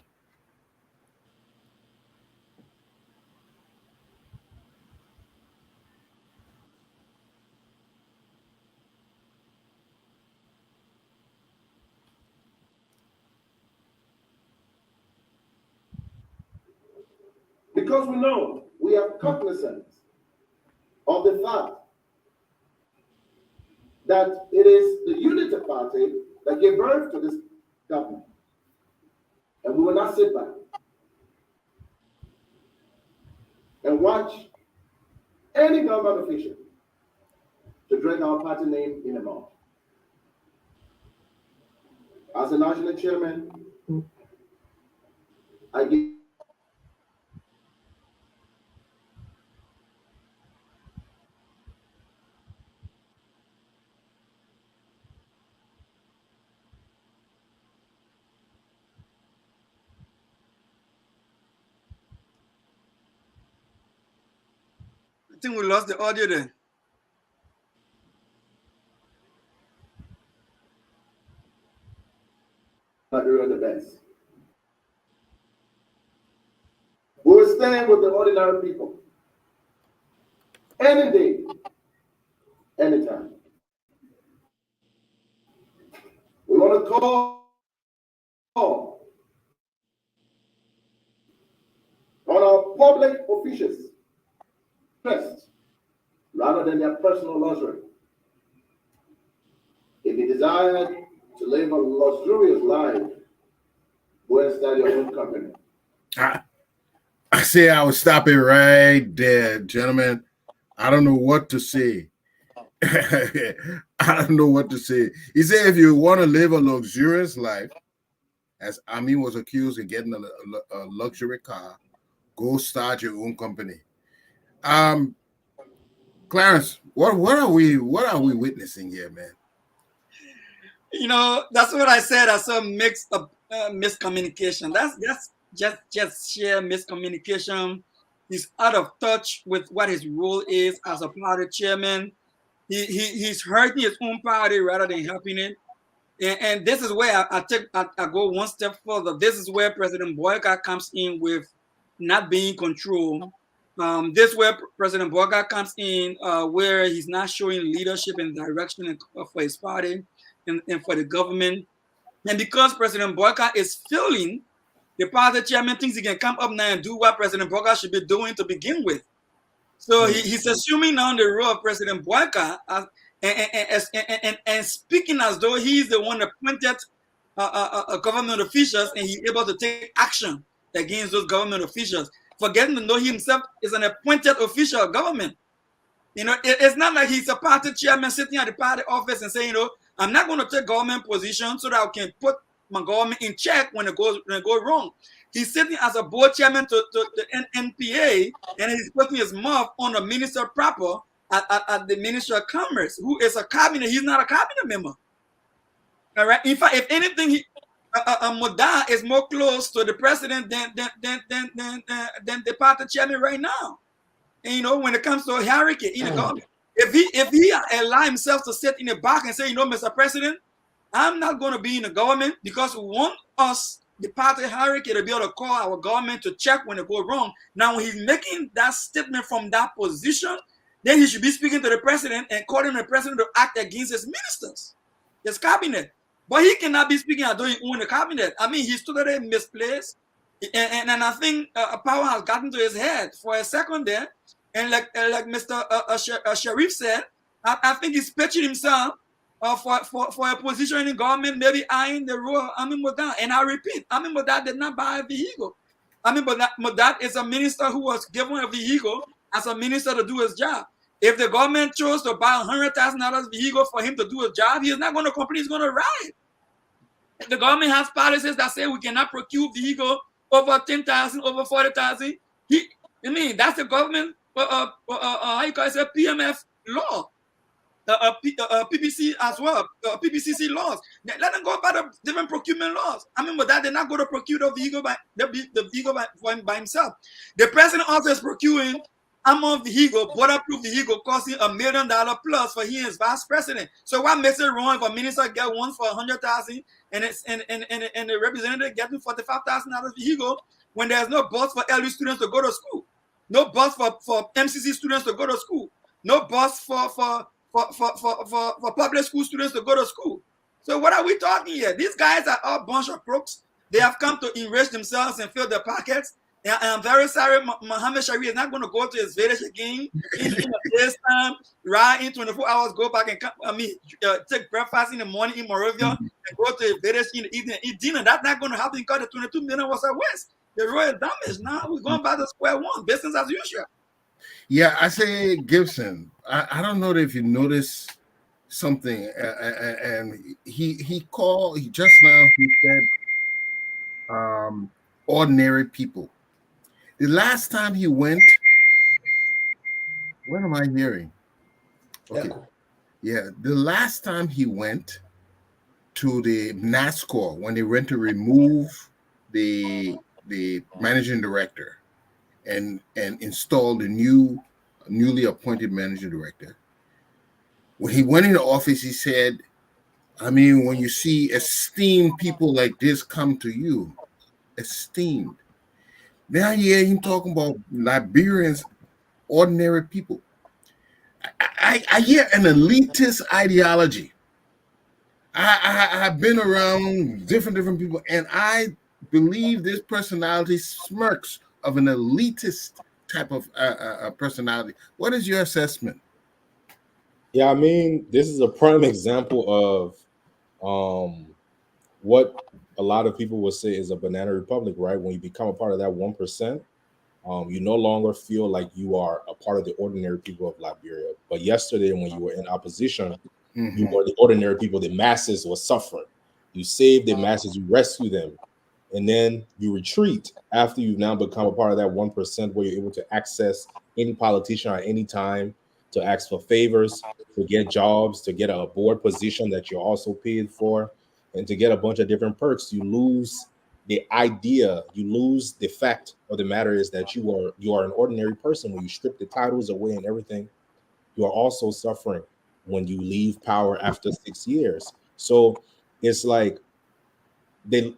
Because we are cognizant of the fact that it is the Unity Party that gave birth to this government. And we will not sit back and watch any government official to drag our party name in the mouth. As a national chairman, I give I think we lost the audio there. Nigeria the best. We will stand with the ordinary people any day, anytime. We want to call on our public officials first, rather than their personal luxury. If you desire to live a luxurious life, go and start your own company. I say I would stop it right there, gentlemen. I don't know what to say. I don't know what to say. He said, if you want to live a luxurious life, as Ami was accused of getting a luxury car, go start your own company. Clarence, what are we witnessing here, man? You know, that's what I said. I saw mixed miscommunication. That's just sheer miscommunication. He's out of touch with what his role is as a party chairman. He's hurting his own party rather than helping it. And this is where I go one step further. This is where President Boakai comes in with not being controlled. This is where President Boakai comes in, where he's not showing leadership and direction for his party and for the government. And because President Boakai is failing, the party chairman thinks he can come up now and do what President Boakai should be doing to begin with. So he's assuming now the role of President Boakai and speaking as though he's the one that appointed government officials and he's able to take action against those government officials, forgetting to know he himself is an appointed official of government. You know, it's not like he's a party chairman sitting at the party office and saying, you know, I'm not going to take government position so that I can put my government in check when it goes wrong. He's sitting as a board chairman to the NPA, and he's putting his mouth on the minister proper at the Minister of Commerce, who is a cabinet. He's not a cabinet member. All right. In fact, if anything, Moda is more close to the president than the party chairman right now. And you know, when it comes to a hierarchy in the government, if he allow himself to sit in the back and say, you know, Mr. President, I'm not going to be in the government because we want us, the party hierarchy, to be able to call our government to check when it goes wrong. Now, when he's making that statement from that position, then he should be speaking to the president and calling the president to act against his ministers, his cabinet. But he cannot be speaking as though he owns the cabinet. I mean, he's totally misplaced. And I think power has gotten to his head for a second there. And like Mr. Sharif said, I think he's pitching himself for a position in the government, maybe eyeing the role of Amin Moda. And I repeat, Amin Moda did not buy a vehicle. Amin Moda is a minister who was given a vehicle as a minister to do his job. If the government chose to buy $100,000 vehicle for him to do his job, he is not going to complain, he's going to ride. If the government has policies that say we cannot procure vehicle over 10,000, over 40,000, that's the government, how you call it, PMF law. PPC as well, PPCC laws. Let them go by the different procurement laws. I mean, but that they're not going to procure the vehicle by himself. The president also is procuring among vehicle, bulletproof vehicle costing $1 million plus for he and his vice president. So what makes it wrong if a minister get one for 100,000 and the representative getting $45,000 vehicle when there's no bus for LU students to go to school, no bus for MCC students to go to school, no bus for public school students to go to school. So what are we talking here? These guys are a bunch of crooks. They have come to enrich themselves and fill their pockets. And I'm very sorry, Mohammed Shari is not going to go to his village again in a day's time, right in 24 hours, go back and come, take breakfast in the morning in Moravia and go to his village in the evening and eat dinner. That's not going to happen because the 22 million was a waste. The road is damaged. Now we're going back to square one, business as usual. Yeah, I say Gibson. I don't know if you notice something, and he called. He just now he said, ordinary people. The last time he went, what am I hearing? Okay, Echo. yeah, the last time he went to the NASCAR when they went to remove the managing director and install the newly appointed managing director. When he went into office, he said, I mean, when you see esteemed people like this come to you, esteemed. Now you hear him talking about Liberians, ordinary people. I hear an elitist ideology. I've been around different people, and I believe this personality smirks of an elitist type of personality. What is your assessment? Yeah, I mean, this is a prime example of what a lot of people will say is a banana republic, right? When you become a part of that 1%, you no longer feel like you are a part of the ordinary people of Liberia. But yesterday, when you were in opposition, you Mm-hmm. were the ordinary people. The masses were suffering. You saved the masses. You rescue them, and then you retreat after you've now become a part of that 1%, where you're able to access any politician at any time to ask for favors, to get jobs, to get a board position that you're also paid for, and to get a bunch of different perks. You lose the idea, you lose the fact of the matter is that you are an ordinary person. When you strip the titles away and everything, you are also suffering when you leave power after 6 years. So it's like they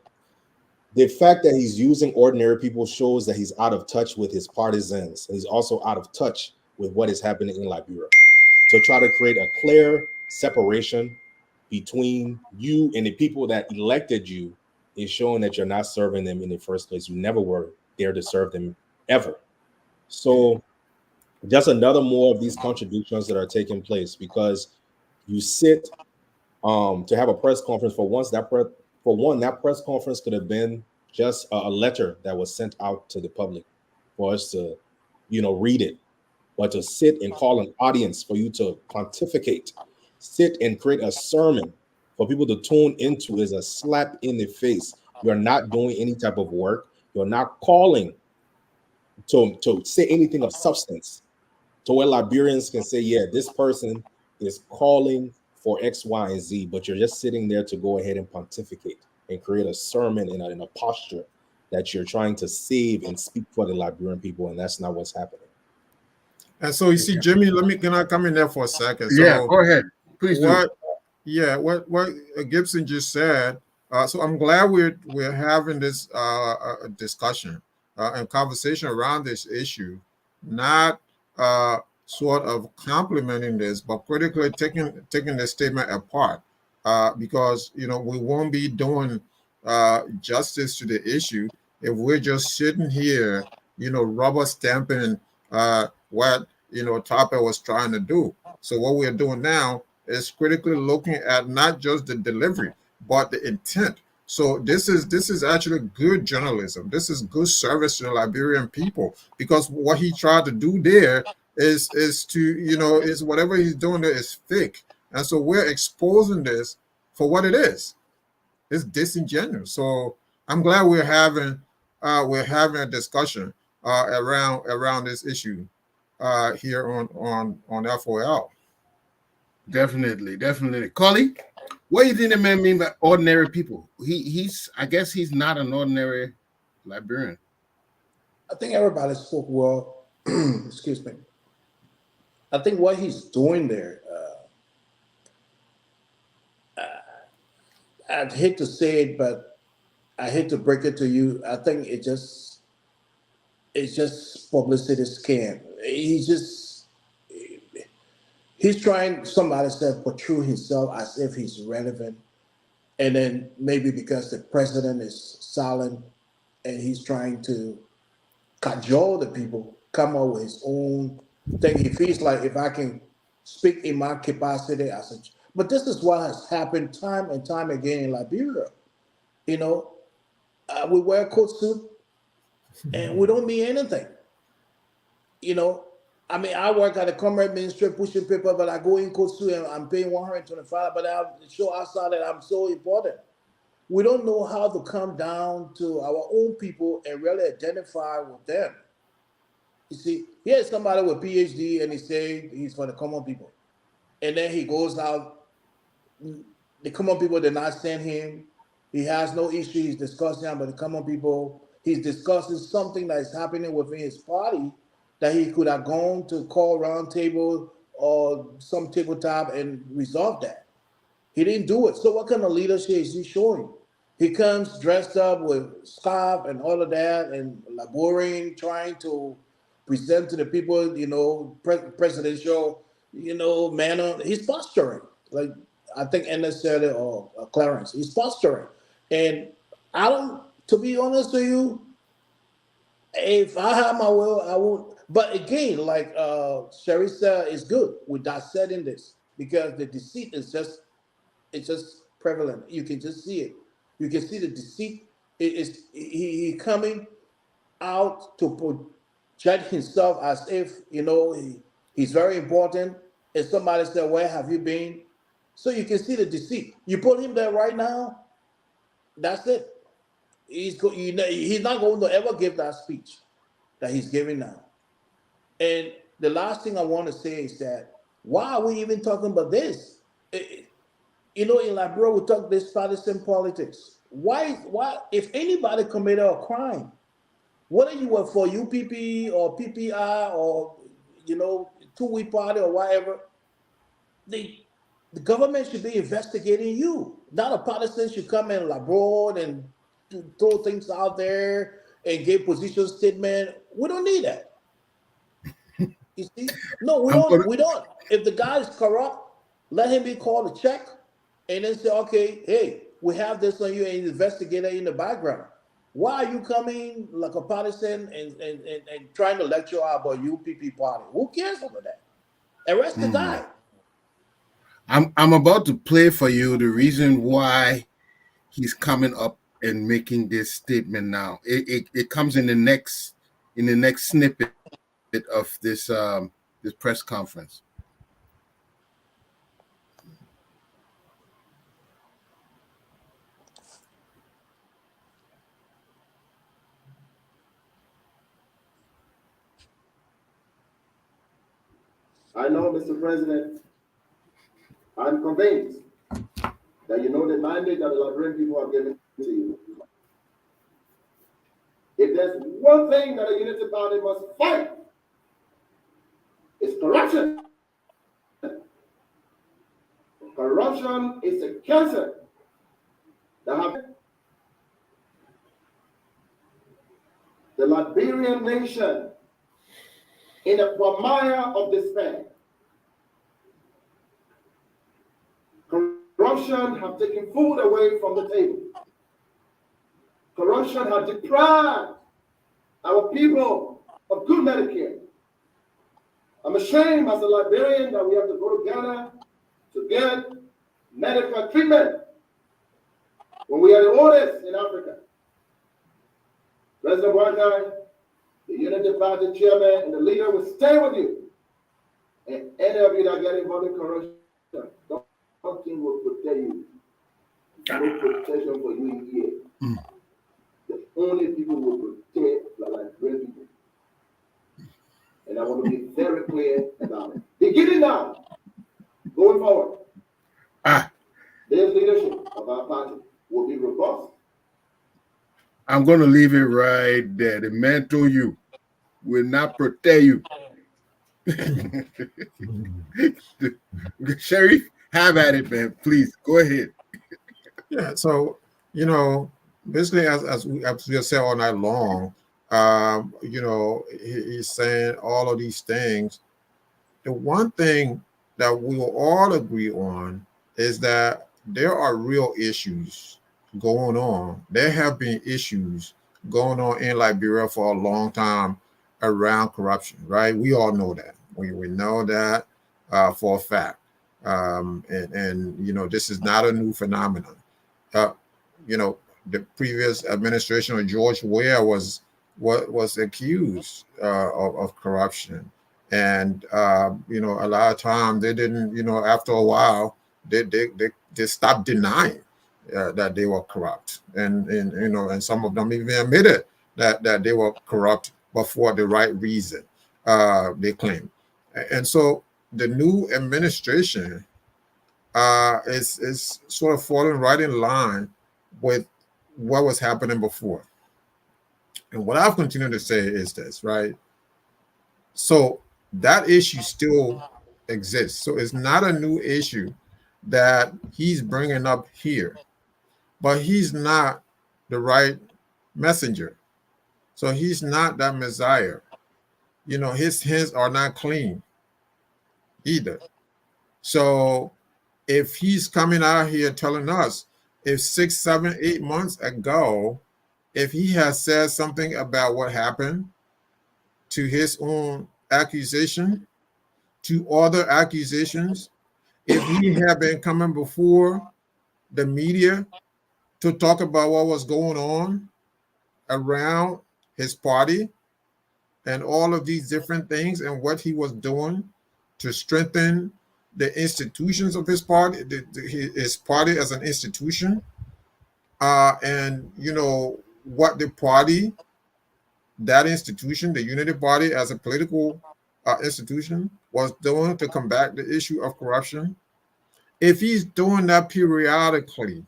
the fact that he's using ordinary people shows that he's out of touch with his partisans. And he's also out of touch with what is happening in Liberia. To try to create a clear separation between you and the people that elected you is showing that you're not serving them in the first place. You never were there to serve them ever. So just another more of these contradictions that are taking place because you sit to have a press conference for once for one that press conference could have been just a letter that was sent out to the public for us to read it, but to sit and call an audience for you to pontificate, sit and create a sermon for people to tune into is a slap in the face. You're not doing any type of work. You're not calling to say anything of substance to where Liberians can say, yeah, this person is calling for X, Y, and Z, but you're just sitting there to go ahead and pontificate and create a sermon in a posture that you're trying to save and speak for the Liberian people, and that's not what's happening. And so you see, Jimmy, can I come in there for a second? Yeah, So go ahead. Please do. what Gibson just said. So I'm glad we're having this discussion and conversation around this issue, not sort of complimenting this, but critically taking the statement apart, because we won't be doing justice to the issue if we're just sitting here, rubber stamping what Tarpeh was trying to do. So what we're doing now is critically looking at not just the delivery, but the intent. So this is actually good journalism. This is good service to the Liberian people because what he tried to do there is to is whatever he's doing there is fake, and so we're exposing this for what it is. It's disingenuous. So I'm glad we're having a discussion around this issue here on FOL. Definitely, definitely. Collie, what do you think the man mean by ordinary people? He's I guess he's not an ordinary Liberian. I think everybody spoke well. Excuse me. I think what he's doing there, I'd hate to say it, but I hate to break it to you. I think it's just publicity scam. He's trying. Somebody said portray himself as if he's relevant, and then maybe because the president is silent, and he's trying to cajole the people, come up with his own thing. He feels like if I can speak in my capacity as a, but this is what has happened time and time again in Liberia. You know, we wear a coat suit and we don't mean anything. You know, I mean, I work at the commerce ministry pushing paper, but I go in Kosu and I'm paying 125, but I show outside that I'm so important. We don't know how to come down to our own people and really identify with them. You see, here's somebody with PhD and he said he's for the common people. And then he goes out, the common people did not send him. He has no issue. He's discussing about the common people. He's discussing something that is happening within his party that he could have gone to call round table or some tabletop and resolve that. He didn't do it. So what kind of leadership is he showing? He comes dressed up with scarf and all of that and laboring, trying to present to the people, presidential, manner. He's posturing. Like I think Ennis said it or Clarence. He's posturing. And I don't, to be honest with you, if I have my will, I won't. But again, like Sherry said, it's good with dissecting this because the deceit is just it's just prevalent. You can just see it. You can see the deceit. It is he coming out to project himself as if he's very important. And somebody said, "Where have you been?" So you can see the deceit. You put him there right now. That's it. He's not going to ever give that speech that he's giving now. And the last thing I want to say is that why are we even talking about this? In Liberia, we talk this partisan politics. Why, if anybody committed a crime, whether you were for UPP or PPI or, two-way party or whatever, the, the government should be investigating you. Not a partisan should come and abroad and throw things out there and give position statement. We don't need that. You see? No, we I'm don't. gonna We don't. If the guy is corrupt, let him be called a check, and then say, okay, hey, we have this on you, and investigator in the background. Why are you coming like a partisan and trying to lecture out about UPP party? Who cares about that? Arrest the mm, guy. I'm about to play for you the reason why he's coming up and making this statement now. It comes in the next snippet of this press conference. I know, Mr. President, I'm convinced that you know the mandate that the Liberian people have given to you. If there's one thing that a unity party must fight, it's corruption. Corruption is a cancer that has the Liberian nation in a quagmire of despair. Corruption has taken food away from the table. Corruption has deprived our people of good Medicare. I'm ashamed as a Liberian that we have to go to Ghana to get medical treatment when we are the oldest in Africa. President Boakai, the Unity Party chairman, and the leader will stay with you. And any of you that get involved in corruption, nothing will protect you. No protection for you here. Mm. The only people who will protect the Liberian people. And I want to be very clear about it. Beginning now, going forward, this leadership of our party will be robust. I'm going to leave it right there. The man told you will not protect you. Sheriff, have at it, man. Please go ahead. Yeah. So, basically, as we have said all night long, he's saying all of these things. The one thing that we will all agree on is that there are real issues going on. There have been issues going on in Liberia for a long time around corruption, right? We all know that. We know that for a fact. This is not a new phenomenon. The previous administration of George Weah was accused of corruption. And a lot of times they didn't. After a while, they stopped denying that they were corrupt, and some of them even admitted that they were corrupt, but for the right reason, they claim. And so the new administration is sort of falling right in line with what was happening before. And what I've continued to say is this, right? So that issue still exists. So it's not a new issue that he's bringing up here, but he's not the right messenger. So he's not that Messiah. His hands are not clean either. So if he's coming out here telling us, if 6, 7, 8 months ago, if he has said something about what happened to his own accusation, to other accusations, if he had been coming before the media to talk about what was going on around his party and all of these different things and what he was doing to strengthen the institutions of his party, his party as an institution, and what the party, that institution, the Unity Party as a political institution, was doing to combat the issue of corruption. If he's doing that periodically,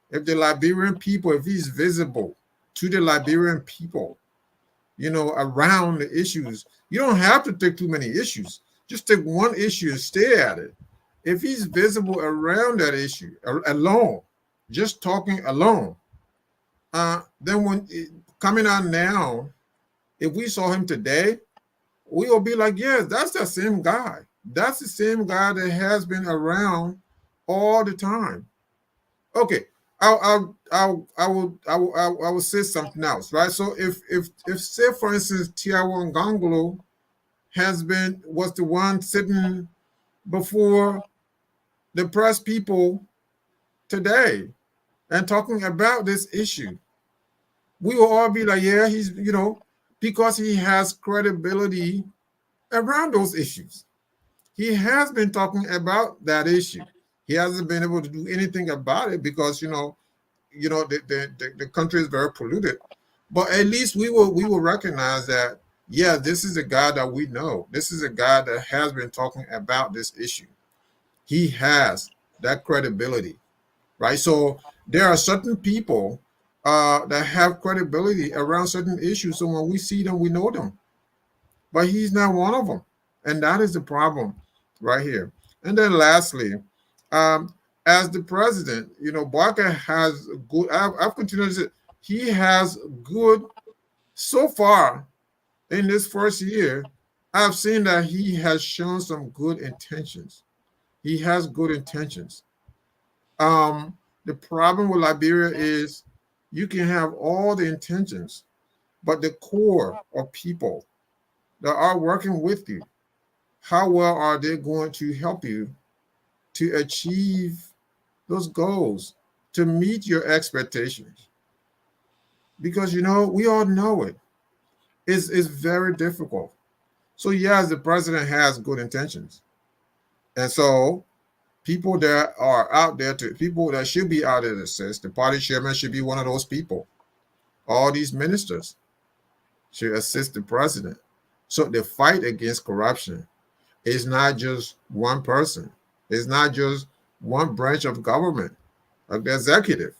if the Liberian people, if he's visible to the Liberian people, around the issues, you don't have to take too many issues. Just take one issue and stay at it. If he's visible around that issue alone, just talking alone, then when coming out now, if we saw him today, we will be like, yes, that's the same guy. That's the same guy that has been around all the time. Okay, I will say something else, right? So if say for instance Tiawan Gongolo was the one sitting before the press people today and talking about this issue, we will all be like, yeah, he's because he has credibility around those issues. He has been talking about that issue. He hasn't been able to do anything about it because the country is very polluted. But at least we will recognize that, yeah, this is a guy that we know. This is a guy that has been talking about this issue. He has that credibility, right? So there are certain people that have credibility around certain issues. So when we see them, we know them. But he's not one of them. And that is the problem right here. And then lastly, as the president, Boakai has good, I've continued to say, he has good, so far in this first year, I've seen that he has shown some good intentions. He has good intentions. The problem with Liberia is you can have all the intentions, but the core of people that are working with you, how well are they going to help you to achieve those goals, to meet your expectations? Because we all know it. It's very difficult. So yes, the president has good intentions. And so people that are out there, people that should be out there to assist, the party chairman should be one of those people. All these ministers should assist the president. So the fight against corruption is not just one person. It's not just one branch of government, like the executive.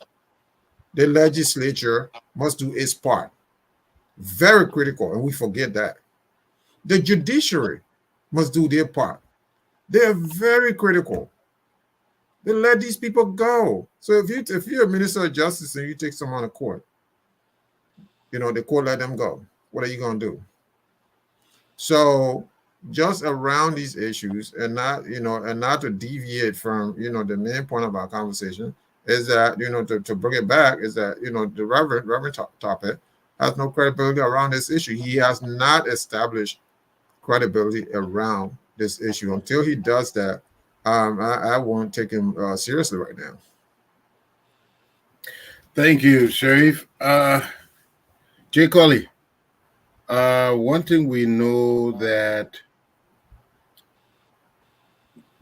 The legislature must do its part. Very critical, and we forget that. The judiciary must do their part. They are very critical. They let these people go. So if you're a minister of justice and you take someone to court, the court let them go. What are you going to do? So just around these issues, and not to deviate from the main point of our conversation, is that to bring it back, is that the Reverend Tarpeh has no credibility around this issue. He has not established credibility around this issue. Until he does that, I won't take him seriously right now. Thank you, Sheriff. Jay Colley, one thing we know that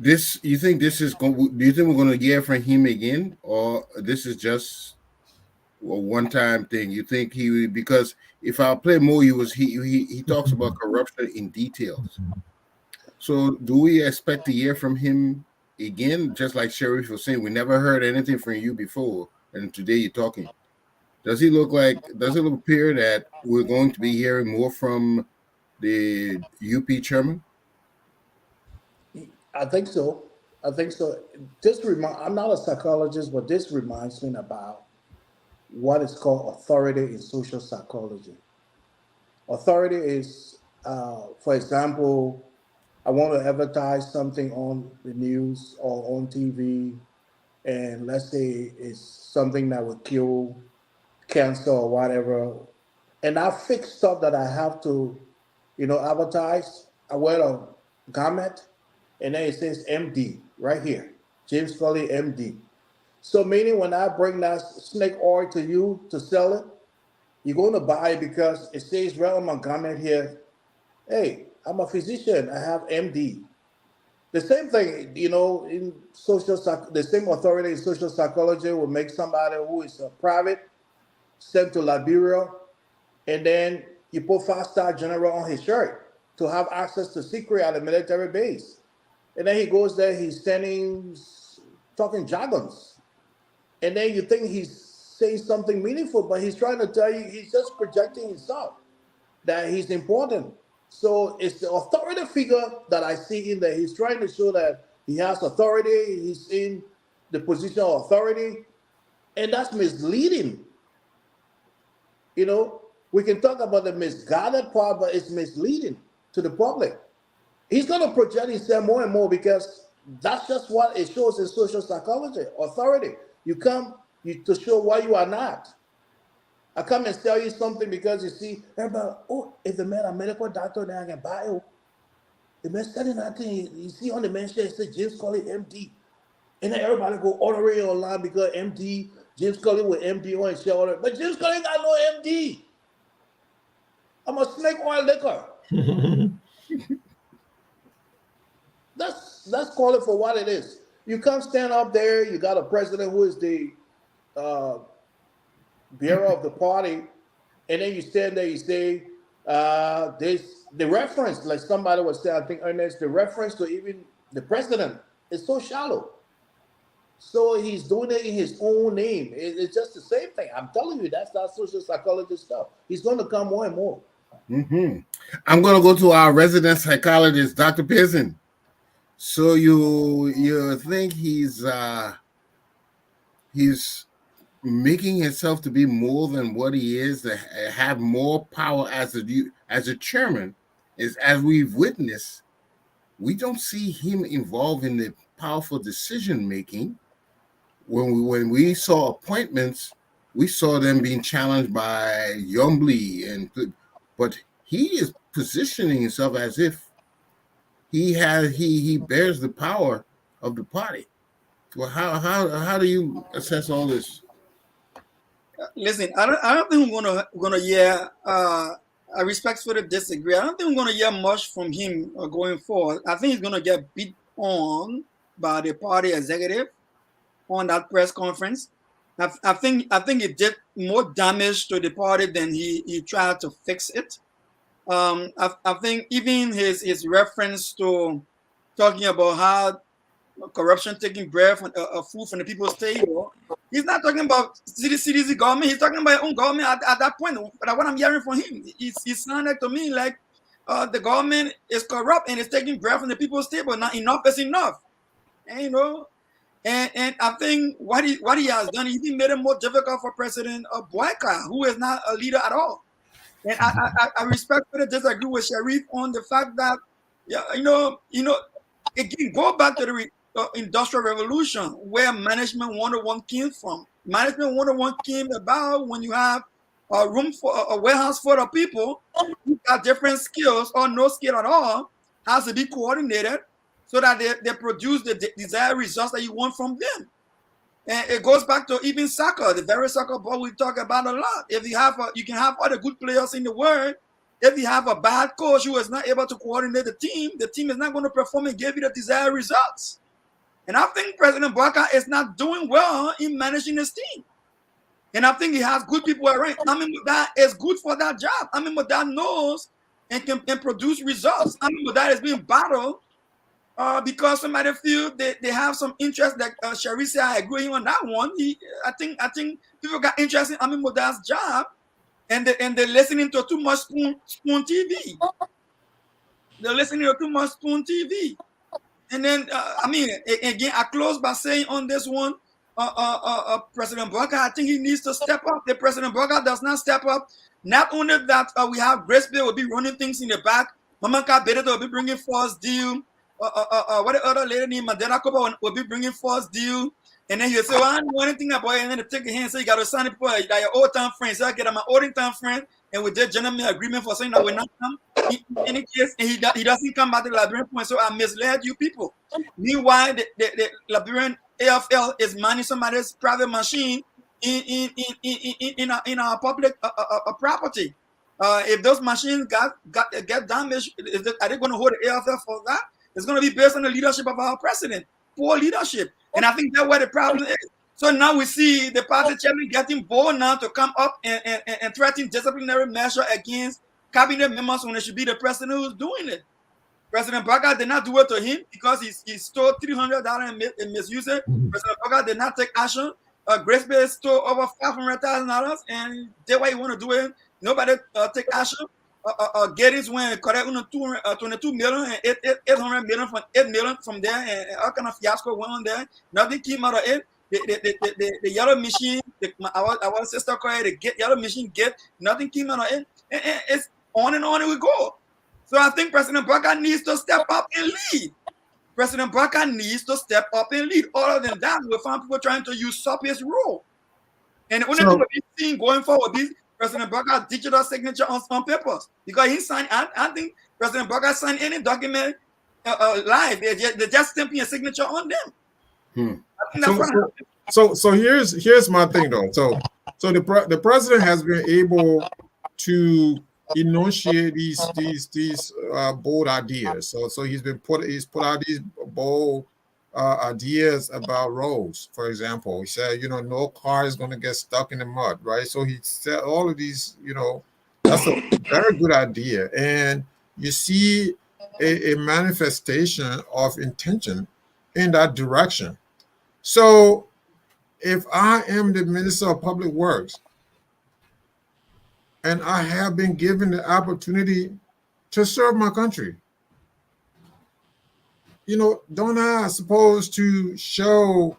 This you think this is going? Do you think we're going to hear from him again, or this is just a one-time thing? You think because if I play more, he talks about corruption in details. So do we expect to hear from him again? Just like Sheriff was saying, we never heard anything from you before, and today you're talking. Does he look like? Does it appear that we're going to be hearing more from the UP chairman? I think so. I think so. I'm not a psychologist, but this reminds me about what is called authority in social psychology. Authority is, for example, I want to advertise something on the news or on TV, and let's say it's something that would kill cancer or whatever, and I fix stuff that I have to, advertise. I wear a garment, and then it says MD right here, James Foley MD. So meaning when I bring that snake oil to you to sell it, you're going to buy it because it says right on my garment here, hey, I'm a physician, I have MD. The same thing, in the same authority in social psychology will make somebody who is a private sent to Liberia, and then you put five-star general on his shirt to have access to secret at a military base. And then he goes there, he's standing, talking jargons. And then you think he's saying something meaningful, but he's trying to tell you, he's just projecting himself that he's important. So it's the authority figure that I see in there. He's trying to show that he has authority, he's in the position of authority, and that's misleading. We can talk about the misguided part, but it's misleading to the public. He's going to project himself more and more because that's just what it shows in social psychology. Authority. You come to show why you are not. I come and tell you something because you see, everybody, oh, if the man a medical doctor, then I can buy you. The man studying that thing, you see on the man shirt, it says James Colley MD. And then everybody go ordering online because MD, James Colley with MD on his shoulder. But James Colley got no MD. I'm a snake oil liquor. Let's call it for what it is. You come stand up there, you got a president who is the bearer of the party, and then you stand there, you say, this the reference, like somebody was saying, I think Ernest, the reference to even the president is so shallow. So he's doing it in his own name. It's just the same thing. I'm telling you, that's not social psychology stuff. He's going to come more and more. Mm-hmm. I'm going to go to our resident psychologist, Dr. Pearson. So you think he's making himself to be more than what he is, to have more power as a chairman? Is, as we've witnessed, we don't see him involved in the powerful decision making. When we saw appointments, we saw them being challenged by Yombly, but he is positioning himself as if he bears the power of the party. Well, how do you assess all this? Listen, I don't think we're gonna hear. I respectfully disagree. I don't think we're gonna hear much from him going forward. I think he's gonna get beat on by the party executive on that press conference. I think it did more damage to the party than he tried to fix it. I think even his reference to talking about how corruption taking bread from food from the people's table. He's not talking about CDC government. He's talking about his own government at that point. But what I'm hearing from him, it sounded to me like the government is corrupt and it's taking bread from the people's table. Not enough is enough. And, and I think what he has done, he made it more difficult for President Boakai, who is not a leader at all. And I respectfully disagree with Sharif on the fact that, yeah, again, go back to the Industrial Revolution, where Management 101 came from. Management 101 came about when you have a room for a warehouse full of people who got different skills or no skill at all, has to be coordinated so that they produce the desired results that you want from them. And it goes back to even soccer, the very soccer ball we talk about a lot. If you have, you can have all the good players in the world, If you have a bad coach who is not able to coordinate the team is not going to perform and give you the desired results. And I think President Boakai is not doing well in managing his team. And I think he has good people around. That is good for that job. That knows and can produce results. That is being battled because somebody feel they have some interest. That Sherry said, I agree on that one. I think people got interest in Dad's job, and they're listening to too much spoon TV. They're listening to too much spoon TV. And then, again, I close by saying on this one, President Boakai, I think he needs to step up. If President Boakai does not step up, not only that we have Grace Bill will be running things in the back, Mama Kabeda will be bringing forth deal. What the other lady named Madera Koba will be bringing forth deal. And then you say, well, I don't know anything about it. And then they take a hand and say, you got to sign it for like your old time friend. So I get my old time friend, and we did gentleman agreement for saying that we're not come. In any case, and he doesn't come back to the Liberian point, so I misled you people. Meanwhile, the Liberian AFL is managing somebody's private machine in our public property. If those machines get damaged, are they going to hold the AFL for that? It's going to be based on the leadership of our president, poor leadership, and I think that's where the problem is. So now we see the party chairman getting bold now to come up and threaten disciplinary measure against cabinet members when it should be the president who's doing it. President Boakai did not do it to him because he stole $300 and misused it. President Boakai did not take action. Grace Bay stole over $500,000 and did what he want to do it. Nobody take action. Geddes went correct on 22 million and 800 million from 8 million from there, and all kind of fiasco went on there. Nothing came out of it. The yellow machine, our sister called it the yellow machine nothing came out of it. And it's on and we go. So I think President Boakai needs to step up and lead. President Boakai needs to step up and lead. Other than that, we'll find people trying to usurp his role. And the only thing we'll be seeing going forward is President Boakai's digital signature on papers. Because he signed, I think President Boakai signed any document live. They're just stamping a signature on them. I think that's so here's my thing though. So the president has been able to enunciate these bold ideas. So he's put out these bold ideas about roads. For example, he said, no car is going to get stuck in the mud, right? So he said all of these, that's a very good idea, and you see a manifestation of intention in that direction. So if I am the Minister of Public Works and I have been given the opportunity to serve my country, don't I supposed to show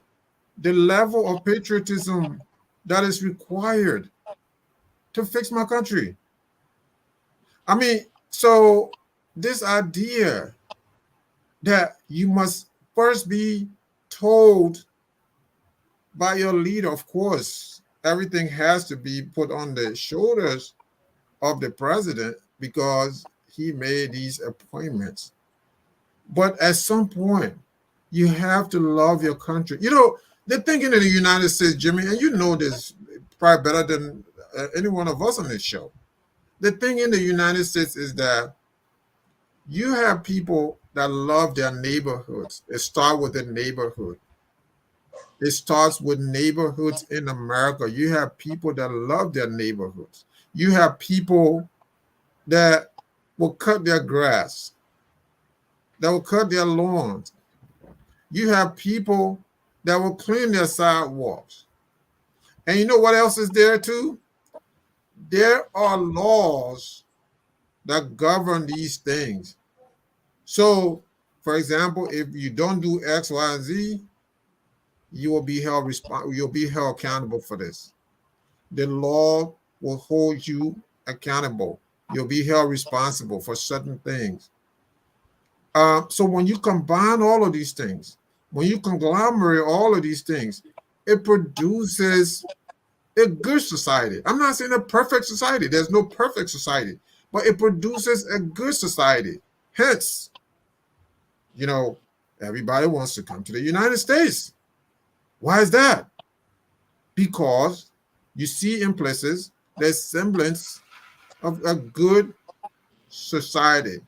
the level of patriotism that is required to fix my country? So this idea that you must first be told by your leader, of course, everything has to be put on the shoulders of the president because he made these appointments. But at some point, you have to love your country. The thinking in the United States, Jimmy, and you know this probably better than any one of us on this show. The thing in the United States is that you have people that love their neighborhoods. It starts with the neighborhood. It starts with neighborhoods in America. You have people that love their neighborhoods. You have people that will cut their grass, that will cut their lawns. You have people that will clean their sidewalks. And you know what else is there too? There are laws that govern these things. So, for example, if you don't do X, Y, and Z, you will be held you'll be held accountable for this. The law will hold you accountable. You'll be held responsible for certain things. So when you combine all of these things, when you conglomerate all of these things, it produces a good society. I'm not saying a perfect society. There's no perfect society, but it produces a good society. Hence, everybody wants to come to the United States. Why is that? Because you see in places there's semblance of a good society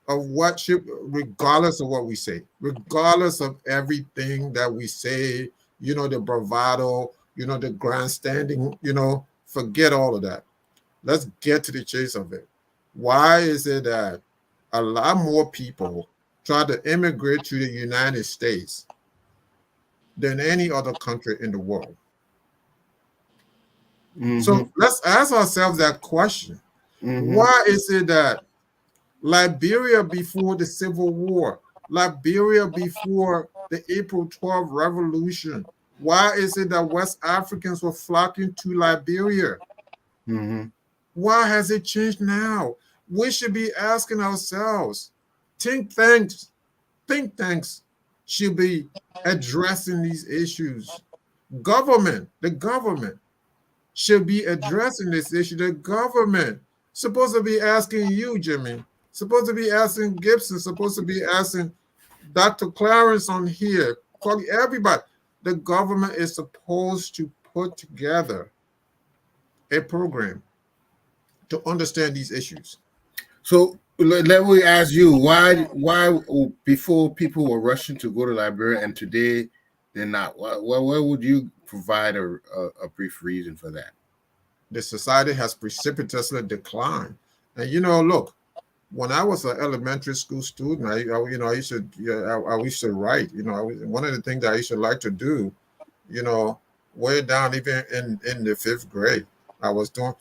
of what should, regardless of what we say, regardless of everything that we say, the bravado, the grandstanding, forget all of that. Let's get to the chase of it. Why is it that a lot more people try to immigrate to the United States than any other country in the world? So let's ask ourselves that question. Why is it that Liberia before the Civil War, Liberia before the April 12th revolution, why is it that West Africans were flocking to Liberia? Why has it changed now? We should be asking ourselves. Think tanks should be addressing these issues. The government should be addressing this issue. The government supposed to be asking you, Jimmy, supposed to be asking Gibson, supposed to be asking Dr. Clarence on here, everybody. The government is supposed to put together a program to understand these issues. So let me ask you, why before people were rushing to go to Liberia and today they're not? Why would you provide a brief reason for that? The society has precipitously declined. And look, when I was an elementary school student, I used to write. One of the things that I used to like to do, way down even in the 5th grade, I was doing.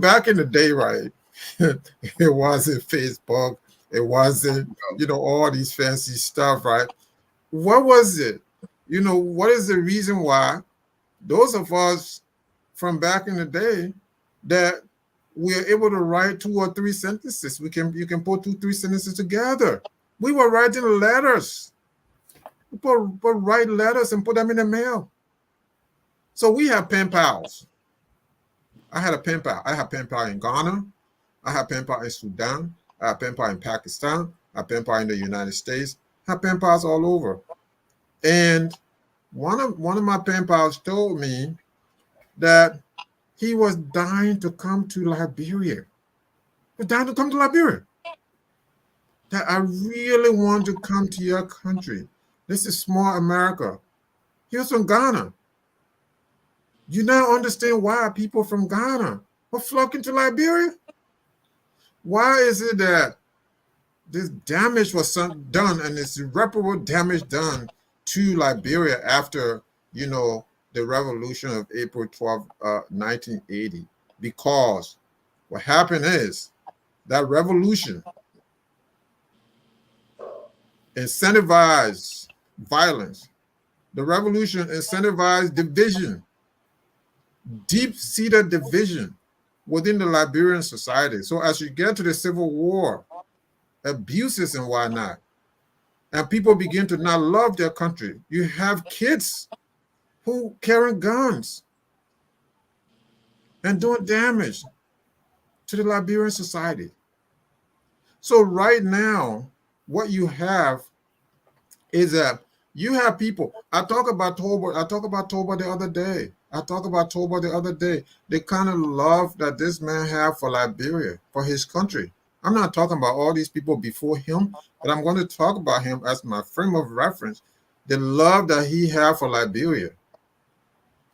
Back in the day, right? It wasn't Facebook. It wasn't all these fancy stuff, right? What was it? What is the reason why those of us from back in the day that we are able to write 2 or 3 sentences? You can put 2, 3 sentences together. We were writing letters. People write letters and put them in the mail. So we have pen pals. I had a pen pal. I have pen pal in Ghana. I have pen pal in Sudan. I have pen pal in Pakistan. I have pen pal in the United States. I have pen pals all over. And one of my pen pals told me that he was dying to come to Liberia. He was dying to come to Liberia. That I really want to come to your country. This is small America. He was from Ghana. You now understand why people from Ghana are flocking to Liberia? Why is it that this damage was done and this irreparable damage done to Liberia after, the revolution of April 12, 1980? Because what happened is that revolution incentivized violence. The revolution incentivized division, deep-seated division within the Liberian society. So as you get to the Civil War, abuses and whatnot, and people begin to not love their country, you have kids who carrying guns and doing damage to the Liberian society. So right now, what you have is that you have people. I talk about Toba the other day. The kind of love that this man had for Liberia, for his country. I'm not talking about all these people before him, but I'm going to talk about him as my frame of reference. The love that he had for Liberia.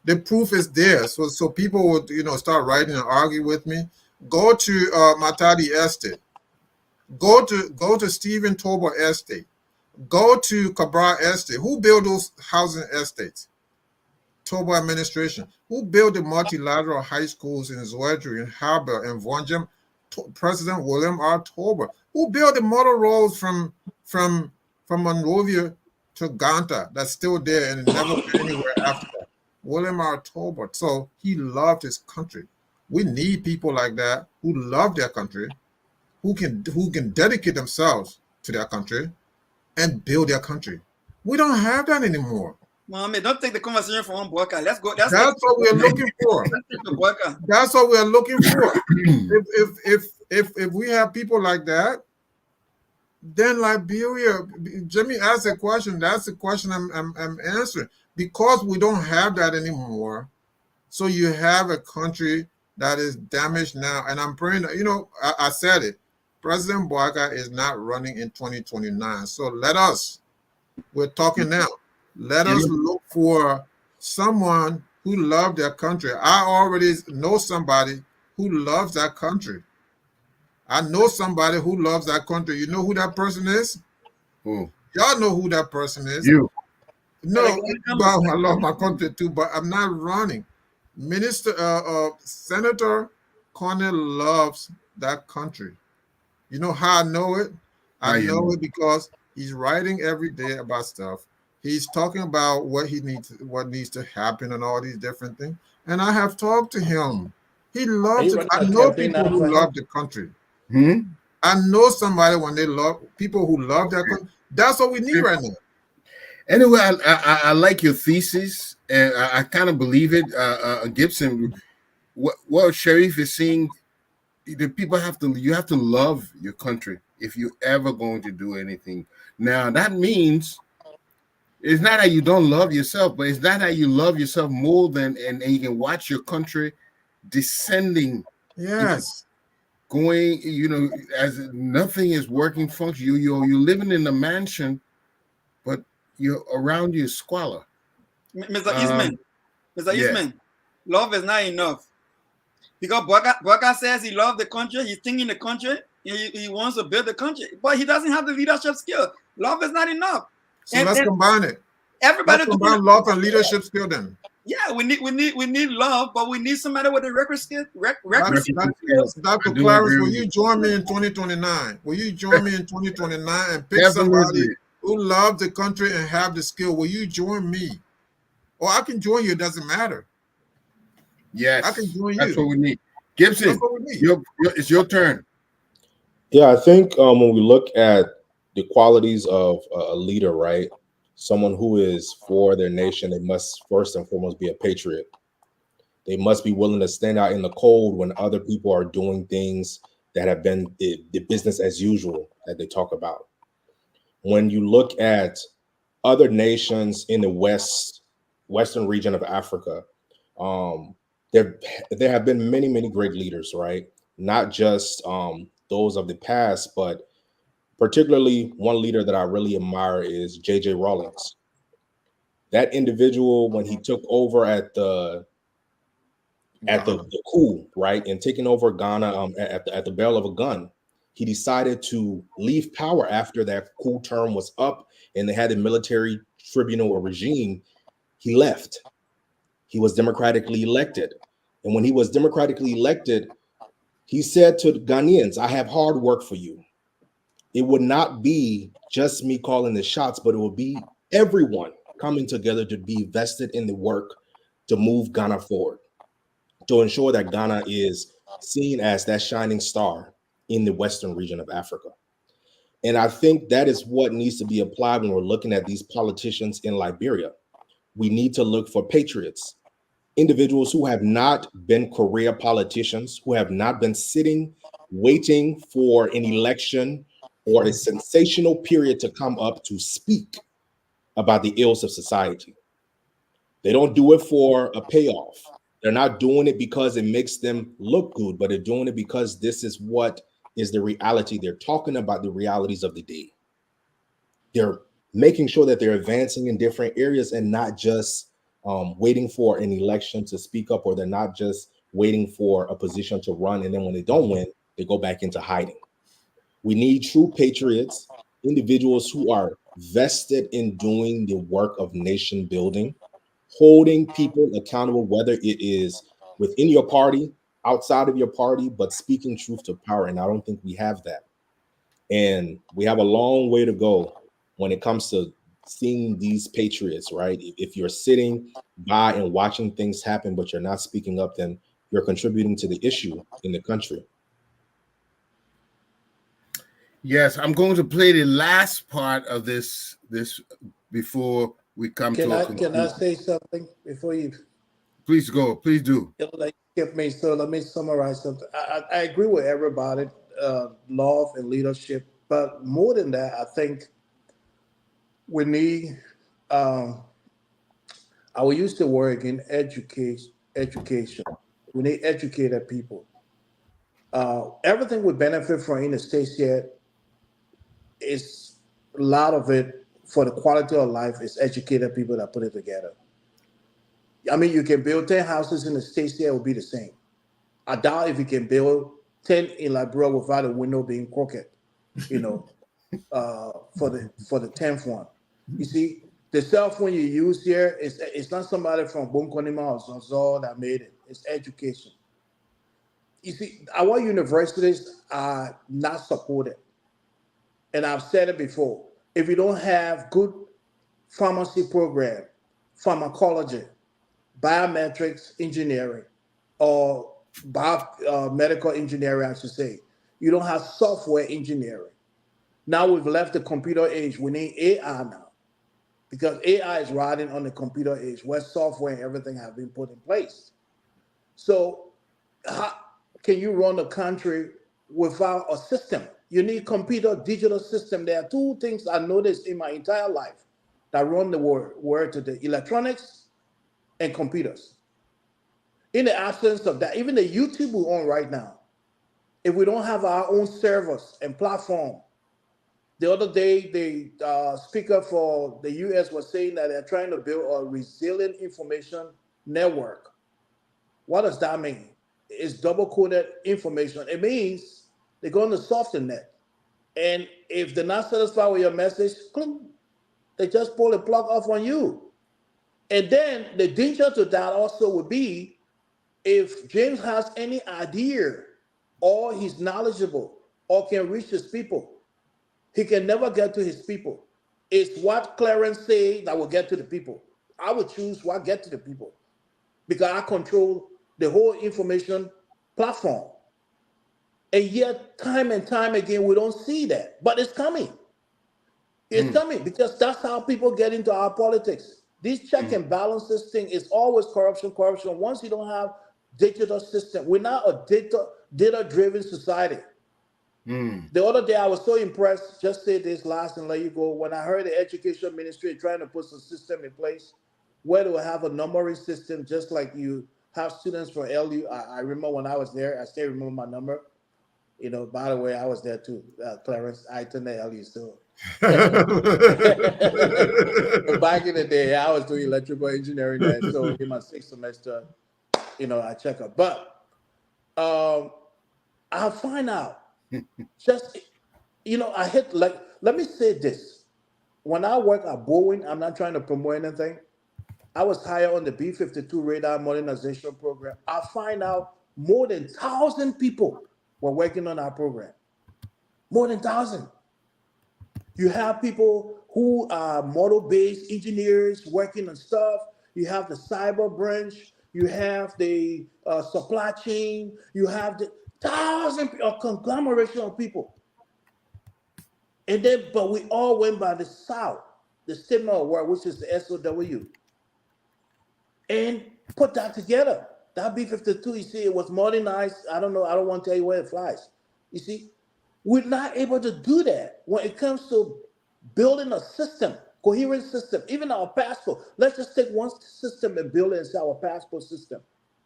The proof is there. So people would, start writing and argue with me. Go to Matadi Estate. Go to Stephen Toba Estate. Go to Cabral Estate. Who built those housing estates? Toba administration. Who built the multilateral high schools in Zwedru, in Harbor, and Vonjem? President William R. Toba. Who built the model roads from Monrovia to Ganta that's still there and never went anywhere after that? William R. Toba. So he loved his country. We need people like that who love their country, who can dedicate themselves to their country and build their country. We don't have that anymore. Mommy, don't take the conversation from one Boakai. Let's go. That's what we're looking for. That's what we're looking for. If we have people like that, then Liberia. Jimmy asked a question. That's the question I'm answering. Because we don't have that anymore. So you have a country that is damaged now, and I'm praying that, I said it. President Boakai is not running in 2029. So we're talking now. Let You us know, look for someone who loves their country. I already know somebody who loves that country. I know somebody who loves that country. You know who that person is? who? Y'all know who that person is. You. No, Alexander Cummings. well, I love my country too, but I'm not running. Senator Cornell loves that country. You know how I know it? I How you know know? it because he's writing every day about stuff. He's talking about what needs to happen, and all these different things. And I have talked to him. He Are loves you it. running I a know campaign people now who for him? love the country. Hmm? I know somebody when they love people who love their country. That's what we need right now. Anyway, I like your thesis, and I kind of believe it. Gibson, what Sharif is saying, the people you have to love your country if you're ever going to do anything. Now that means it's not that you don't love yourself, but it's not that you love yourself more than and you can watch your country descending into Yes. going, as nothing is working function. You're living in a mansion, but you're around you is squalor. Mr. Um, Eastman, Mr. yes, Eastman, love is not enough. Because Boakai says he loves the country, he's thinking the country, he wants to build the country, but he doesn't have the leadership skill. Love is not enough. So And, let's and combine it. Let's everybody doing it. combine love and leadership skill then. Yeah, we need love, but we need somebody with a That's requisite that, skills. I Dr. do Clarence, agree will with you you. join me in 2029? Will you join me in 2029 and pick somebody Definitely, who loves the country and have the skill? Will you join me? Or I can join you, it doesn't matter. I can yes, join that's you. what we need. That's Gibson, what we need. it's your turn. Yeah, I think when we look at the qualities of a leader, right? Someone who is for their nation, they must first and foremost be a patriot. They must be willing to stand out in the cold when other people are doing things that have been the business as usual that they talk about. When you look at other nations in the western region of Africa, um, there have been many great leaders, right? Not just those of the past, but particularly one leader that I really admire is J.J. Rawlings. That individual, when he took over at Ghana. the coup, right, and taking over Ghana at the barrel of a gun, he decided to leave power after that coup term was up and they had a military tribunal or regime. He left. He was democratically elected. And when he was democratically elected, he said to the Ghanaians, I have hard work for you. It would not be just me calling the shots, but it would be everyone coming together to be vested in the work to move Ghana forward, to ensure that Ghana is seen as that shining star in the western region of Africa. And I think that is what needs to be applied when we're looking at these politicians in Liberia. We need to look for patriots, individuals who have not been career politicians, who have not been sitting waiting for an election or a sensational period to come up to speak about the ills of society. They don't do it for a payoff. They're not doing it because it makes them look good, but they're doing it because this is what is the reality. They're talking about the realities of the day. They're making sure that they're advancing in different areas and not just waiting for an election to speak up, or they're not just waiting for a position to run. And then when they don't win, they go back into hiding. We need true patriots, individuals who are vested in doing the work of nation building, holding people accountable, whether it is within your party, outside of your party, but speaking truth to power. And I don't think we have that. And we have a long way to go when it comes to seeing these patriots, right? If you're sitting by and watching things happen, but you're not speaking up, then you're contributing to the issue in the country. Yes, I'm going to play the last part of this before we come Can to a I conclusion. say something before you Please go. Please do. like skip me? So let me summarize something. I agree with everybody, love and leadership, but more than that, I think we need. Um, I will use the word again: education. Education. We need educated people. Everything we benefit from in the states here is a lot of it for the quality of life is educated people that put it together. I mean, you can build 10 houses in the states here, it will be the same. I doubt if you can build 10 in Liberia without a window being crooked, you know, for the 10th one. You see, the cell phone you use here is it's not somebody from Bunkonima or Zozo that made it. It's education. You see, our universities are not supported. And I've said it before. If you don't have good pharmacy program, pharmacology, biometrics engineering, or medical engineering, I should say, you don't have software engineering. Now we've left the computer age. We need AI now because AI is riding on the computer age where software and everything have been put in place. So how can you run a country without a system? You need computer digital system. There are two things I noticed in my entire life that run the world today: electronics and computers. In the absence of that, even the YouTube we're on right now, if we don't have our own servers and platform, the other day the speaker for the US was saying that they're trying to build a resilient information network. What does that mean? It's double coded information. It means they're going to soften that. And if they're not satisfied with your message, clink, they just pull the plug off on you. And then the danger to that also would be if James has any idea or he's knowledgeable or can reach his people, he can never get to his people. It's what Clarence say that will get to the people. I would choose what get to the people because I control the whole information platform. And yet, time and time again, we don't see that. But it's coming. It's coming because that's how people get into our politics. This check and balances thing is always corruption, corruption. Once you don't have digital system, we're not a data driven society. The other day I was so impressed, just say this last and let you go. When I heard the education ministry trying to put some system in place where they will have a numbering system just like you have students for LU. I remember when I was there, I still remember my number. You know, by the way, I was there too, Clarence. I attended LU still. Back in the day, I was doing electrical engineering there. So in my sixth semester, you know, I check up. But I'll find out. Just, you know, I hit like, let me say this. When I work at Boeing, I'm not trying to promote anything. I was hired on the B-52 radar modernization program. I find out more than 1,000 people were working on our program. More than 1,000. You have people who are model-based engineers working on stuff. You have the cyber branch. You have the supply chain. You have the thousand a conglomeration of people. And then, but we all went by the South, the statement of work, which is the SOW, and put that together. That B-52, you see, it was modernized. I don't know. I don't want to tell you where it flies. You see, we're not able to do that when it comes to building a system, coherent system, even our passport. Let's just take one system and build it and say our passport system.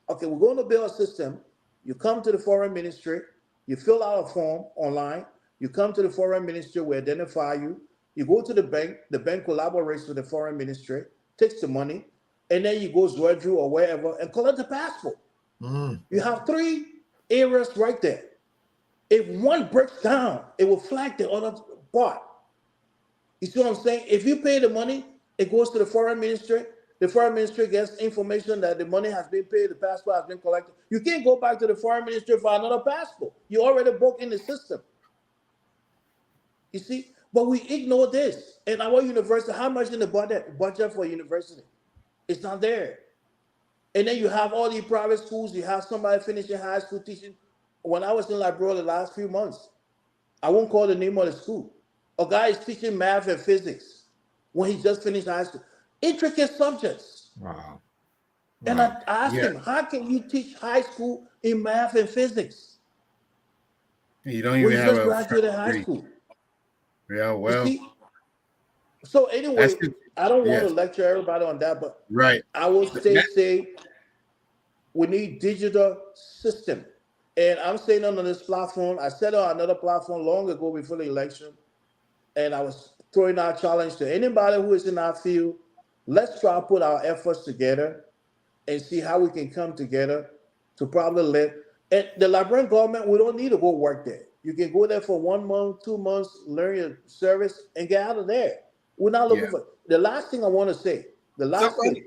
Okay, we're going to build a system. You come to the foreign ministry, you fill out a form online, you come to the foreign ministry, we identify you, you go to the bank collaborates with the foreign ministry, takes the money, and then you go Zwedru or wherever and collect the passport. You have three areas right there. If one breaks down, it will flag the other part. You see what I'm saying? If you pay the money, it goes to the foreign ministry. The foreign ministry gets information that the money has been paid, the passport has been collected. You can't go back to the foreign ministry for another passport. You already booked in the system. You see? But we ignore this. And our university, how much in the budget for university? It's not there. And then you have all these private schools. You have somebody finishing high school teaching. When I was in Liberia the last few months, I won't call the name of the school. A guy is teaching math and physics when he just finished high school. Intricate subjects. Wow. And Wow. I asked him, how can you teach high school in math and physics You don't when even you have just a graduated high degree. school? Yeah, You well, see? So anyway, that's it. I don't want Yes, to lecture everybody on that, but right. I will That- say we need digital system. And I'm saying on this platform, I said on another platform long ago before the election, and I was throwing out a challenge to anybody who is in our field. Let's try to put our efforts together and see how we can come together to probably let. And the Liberian government, we don't need to go work there. You can go there for 1 month, 2 months, learn your service, and get out of there. We're not Yeah. looking for the last thing I want to say. The So, last thing.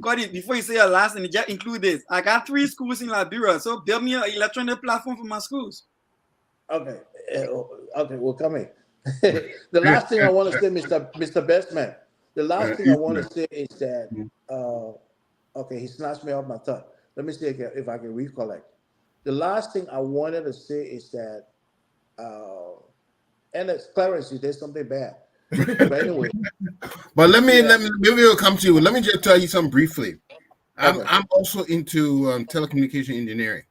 Cody, before you say your last thing, just include this. I got 3 schools in Liberia, so build me an electronic platform for my schools. Okay, okay, well, come in. The last thing I want to say, Mr. Bestman. The last thing I want to Eastman. say is that. Okay, he snatched me off my thought. Let me see if I can recollect. The last thing I wanted to say is that, and it's Clarence, you did something bad. But anyway, But let me yeah, maybe we'll come to you. Let me just tell you something briefly. I'm okay, I'm also into telecommunication engineering,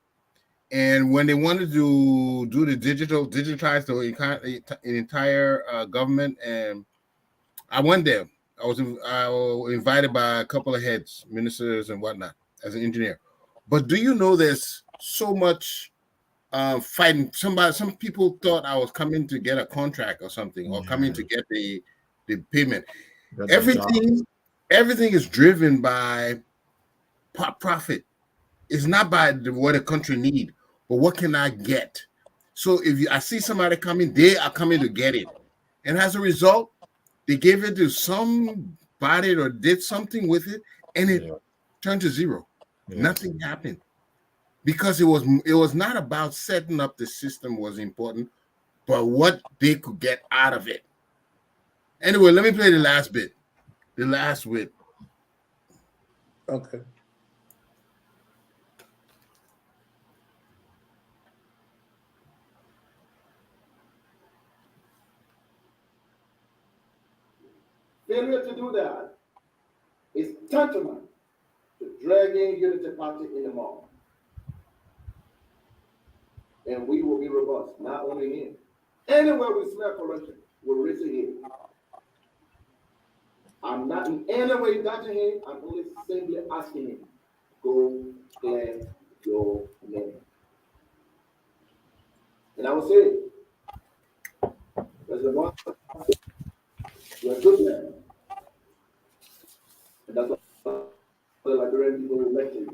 and when they wanted to do the digitize the entire government, and I went there. I was invited by a couple of heads, ministers, and whatnot as an engineer. But do you know there's so much fighting? Some people thought I was coming to get a contract or something, or coming to Yeah, get the payment. got the job. Everything is driven by profit. It's not by what a country need, but what can I get? So if I see somebody coming, they are coming to get it, and as a result, they gave it to somebody or did something with it, and it Yeah, turned to zero. yes, Nothing happened because it was not about setting up the system was important, but what they could get out of it. Anyway, let me play the last bit. The last bit. okay, Failure to do that is tantamount to dragging Unity Party in the mall. And we will be robust, not only here. Anywhere we smell corruption, we'll raise it here. I'm not in any way touching him, I'm only simply asking him, go clear your name. And I will say, President Boakai, you're a good man. And that's what the Liberian people elected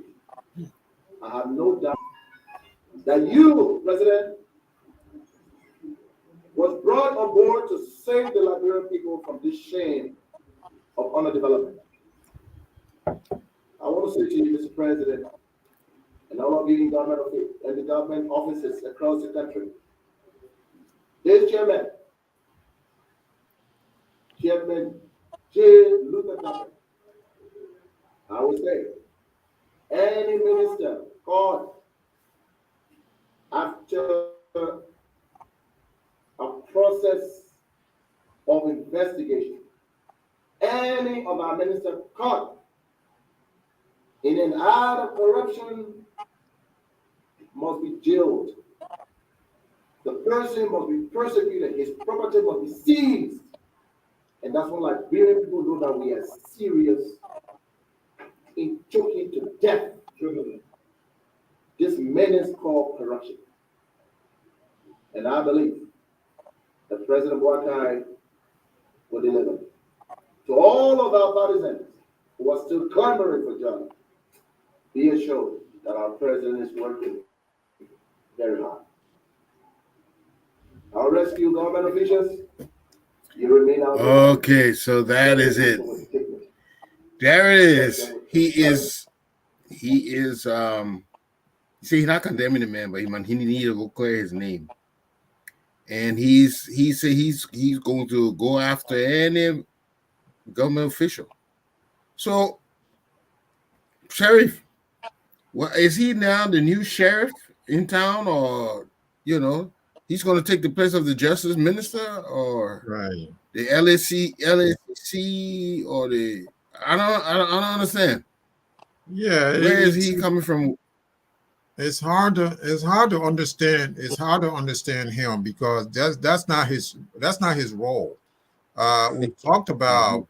you. I have no doubt that you, President, was brought on board to save the Liberian people from this shame of underdevelopment. I want to say to you, Mr. President, and all of you in government and the government offices across the country, this chairman, Chairman J. Luther Tarpeh, I would say, any minister caught after a process of investigation, any of our ministers caught in an act of corruption must be jailed. The person must be persecuted, his property must be seized. And that's when Liberian people know that we are serious in choking to death this menace called corruption. And I believe that President Boakai will deliver. To all of our partisans who are still clamoring for John, be assured that our president is working very hard. Our rescue government officials, you remain out there. Okay, so that is it. There it is. He is see, he's not condemning the man, but he need to go clear his name. And he said he's going to go after any government official. So, Sheriff, what is he now the new sheriff in town, or he's going to take the place of the justice minister, or right. the LSC, or the I don't understand. Yeah, Where is he coming from? it's hard to understand. It's hard to understand him because that's not his role. We talked about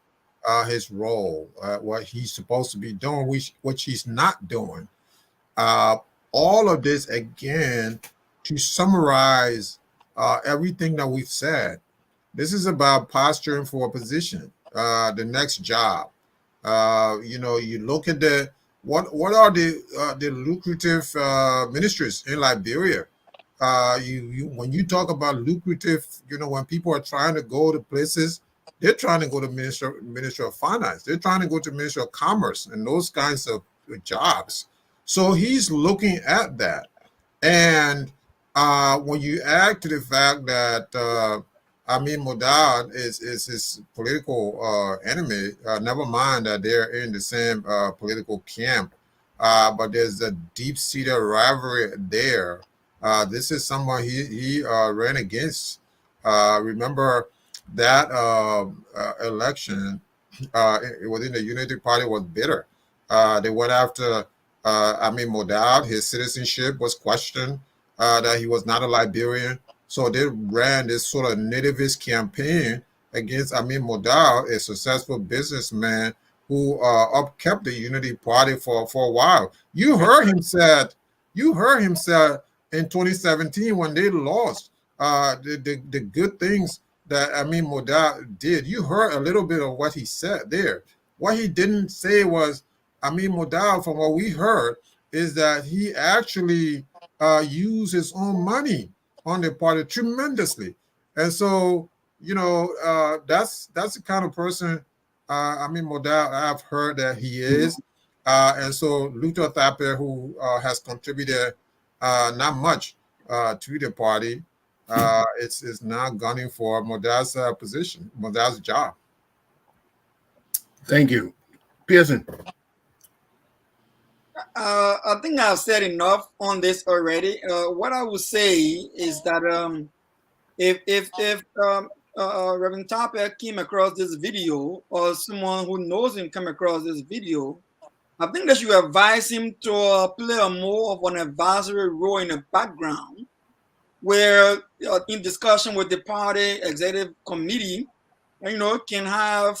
his role, what he's supposed to be doing, what he's not doing. Uh, all of this again to summarize everything that we've said. This is about posturing for a position, the next job. You look at what are the lucrative ministries in Liberia. You when you talk about lucrative, when people are trying to go to places, they're trying to go to Minister of Finance. They're trying to go to Minister of Commerce and those kinds of jobs. So he's looking at that. And when you add to the fact that Amin Modad is his political enemy, never mind that they're in the same political camp, but there's a deep-seated rivalry there. This is someone he ran against. Remember that election within the Unity Party was bitter. They went after Amin Modad. His citizenship was questioned, that he was not a Liberian. So they ran this sort of nativist campaign against Amin Modad, a successful businessman who upkept the Unity Party for a while. You heard him say in 2017 when they lost, the good things that Amin Modad did. You heard a little bit of what he said there. What he didn't say was, Amin Modad, from what we heard, is that he actually used his own money on the party tremendously. And so, that's the kind of person Amin Modad I've heard that he is. And so Luther Tarpeh, who has contributed not much to the party, it's now gunning for Modad's position, Modad's job. Thank you. Pearson. I think I've said enough on this already. What I would say is that if Reverend Tarpeh came across this video, or someone who knows him come across this video, I think that you advise him to play a more of an advisory role in the background, where in discussion with the party executive committee, can have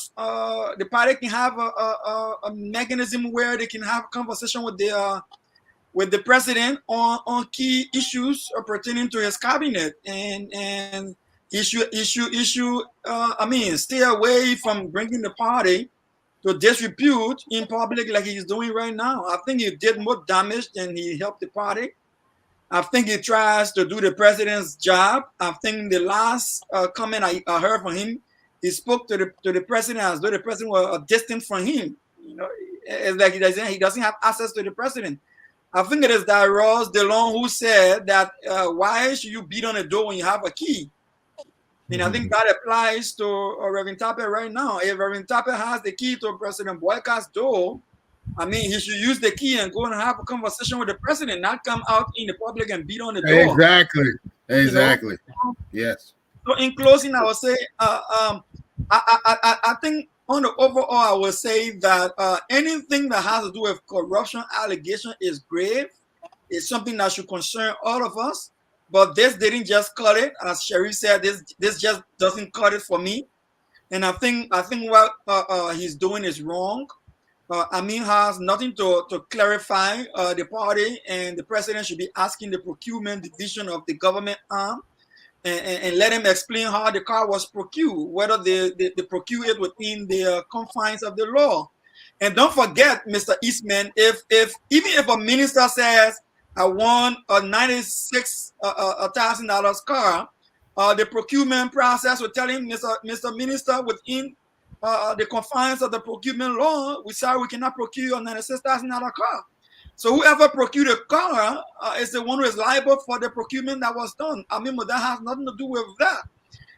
the party can have a mechanism where they can have a conversation with the president on key issues pertaining to his cabinet, and stay away from bringing the party to disrepute in public like he's doing right now. I think he did more damage than he helped the party. I think he tries to do the president's job. I think the last comment I heard from him, he spoke to the president as though the president were distant from him. It's like he doesn't have access to the president. I think it is that Ross DeLong who said that why should you beat on the door when you have a key? And I think that applies to Reverend Tarpeh right now. If Reverend Tarpeh has the key to President Boakai's door, he should use the key and go and have a conversation with the president, not come out in the public and beat on the door. Exactly. Yes. So in closing, I would say, I think on the overall, I would say that anything that has to do with corruption allegation is grave. It's something that should concern all of us. But this didn't just cut it, as Sherry said. This just doesn't cut it for me. And I think what he's doing is wrong. Amin has nothing to clarify the party, and the president should be asking the procurement division of the government arm and let him explain how the car was procured, whether they procure it within the confines of the law. And don't forget, Mr. Eastman, even if a minister says, I want a $96,000 car, the procurement process will tell him, Mr. Minister, within the confines of the procurement law, we cannot procure a $96,000 car. So whoever procured a car is the one who is liable for the procurement that was done. But that has nothing to do with that.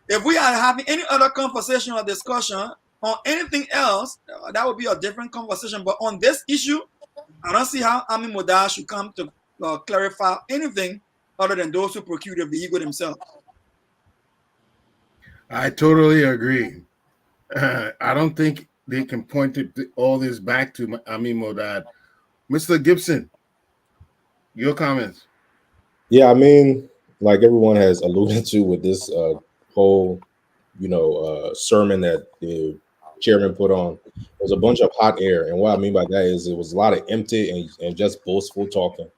If we are having any other conversation or discussion on anything else, that would be a different conversation. But on this issue, I don't see how Amin Modad should come to clarify anything other than those who procure the vehicle themselves. I totally agree. I don't think they can point all this back to Amin Modad. Mr. Gibson, your comments. Yeah, like everyone has alluded to with this whole, sermon that the chairman put on, there's a bunch of hot air. And what I mean by that is it was a lot of empty and just boastful talking.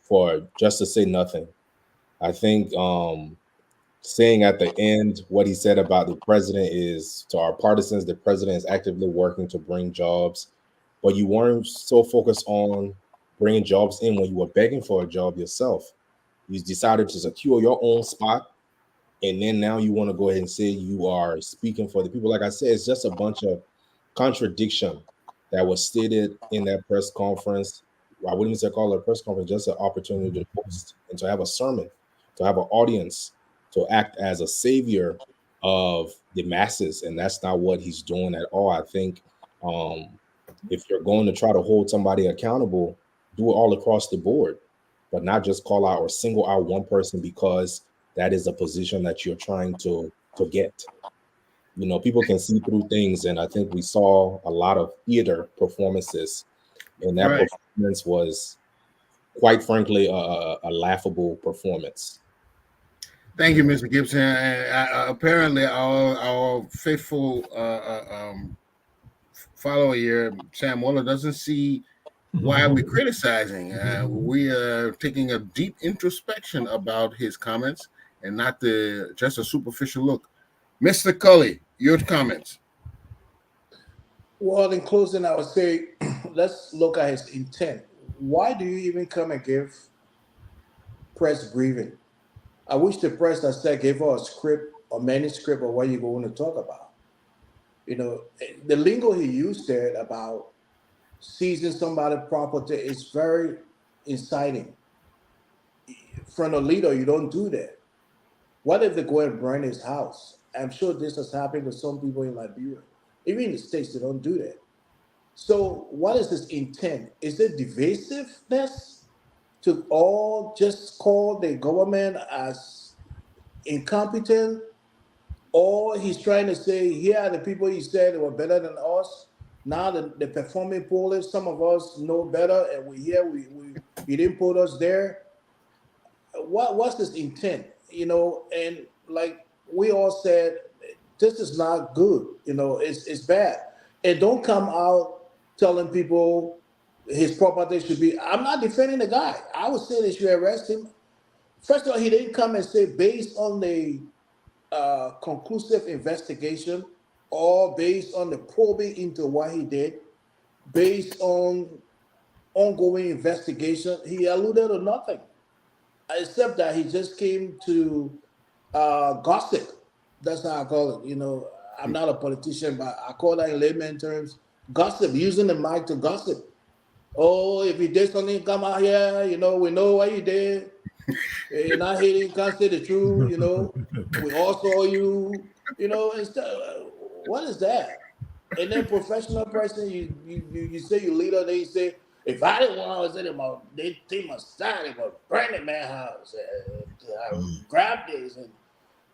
for just to say nothing. I think saying at the end what he said about the president is to our partisans, the president is actively working to bring jobs, but you weren't so focused on bringing jobs in when you were begging for a job yourself. You decided to secure your own spot, and then now you want to go ahead and say you are speaking for the people. Like I said, it's just a bunch of contradiction that was stated in that press conference. I wouldn't even say call it a press conference, just an opportunity to host and to have a sermon, to have an audience, to act as a savior of the masses, and that's not what he's doing at all. I think if you're going to try to hold somebody accountable, do it all across the board, but not just call out or single out one person because that is a position that you're trying to get. You know, people can see through things, and I think we saw a lot of theater performances, and that Right. performance was, quite frankly, a laughable performance. Thank you, Mr. Gibson. Apparently, our faithful follower here, Sam Waller, doesn't see why we're criticizing. We are taking a deep introspection about his comments and not just a superficial look. Mr. Cully, your comments. Well, in closing, I would say let's look at his intent. Why do you even come and give press briefing? I wish the press that said gave us a script or manuscript of what you're going to talk about. You know, the lingo he used there about seizing somebody's property is very inciting. From a leader, you don't do that. What if they go and burn his house? I'm sure this has happened to some people in Liberia. Even in the States, they don't do that. So, what is his intent? Is it divisiveness to all just call the government as incompetent? Or he's trying to say, here are the people he said were better than us. Now the performing poorly, some of us know better, and we here, he didn't put us there. What's his intent? You know, and like we all said, this is not good. You know, it's bad. And don't come out telling people his property should be. I'm not defending the guy. I would say they should arrest him. First of all, he didn't come and say based on the conclusive investigation or based on the probing into what he did, based on ongoing investigation. He alluded to nothing except that he just came to gossip. That's how I call it. You know, I'm not a politician, but I call that in layman terms gossip, using the mic to gossip. Oh, if you did something, come out here. You know, we know what you did. You're not hating, can't say the truth. You know, we all saw you. You know, instead, what is that? And then professional person, you say you leader, they say, if I didn't want to say them, they must sign it, but burn the man house, grab this.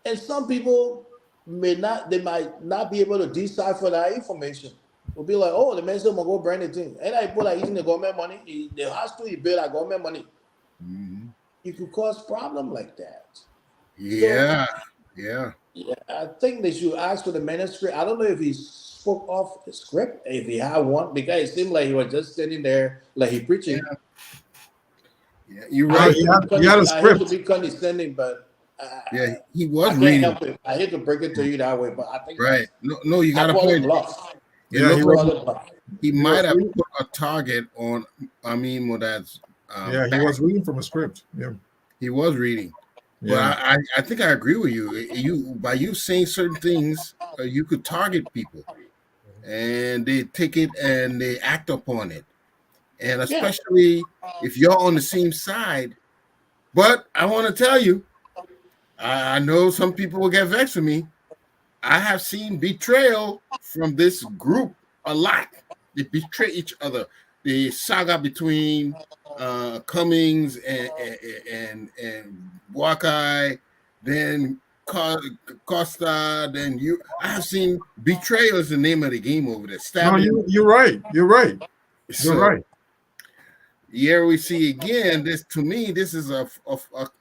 And some people they might not be able to decipher that information. Will be like, oh, the man said, I'm going to go burn the thing. And I people are using the government money, the hospital you build like government money. Mm-hmm. You could cause problem like that. So Yeah, yeah. yeah, I think they should ask for the manuscript. I don't know if he spoke off the script, if he had one, because it seemed like he was just sitting there like he preaching. Yeah, you're I right. hate, to He had a I hate to script. be condescending, but Yeah, he I was can't reading. help it. I hate to break it to you that way, but I think Right. that's No, you I got a call it point. bluff. It Yeah, I looked like call it bluff. he he might was have reading. put a target on Amin Modad's Yeah, he back. was reading from a script. Yeah, He was reading. But yeah, I think I agree with you. You by you saying certain things, you could target people, and they take it and they act upon it. And Yeah. especially if you're on the same side. But I want to tell you, I know some people will get vexed with me. I have seen betrayal from this group a lot. They betray each other. The saga between Cummings and Boakai, then Costa, then you. I have seen betrayal is the name of the game over there. no, Stabbing. you're right. You're right. You're So right. here we see again. This to me, this is a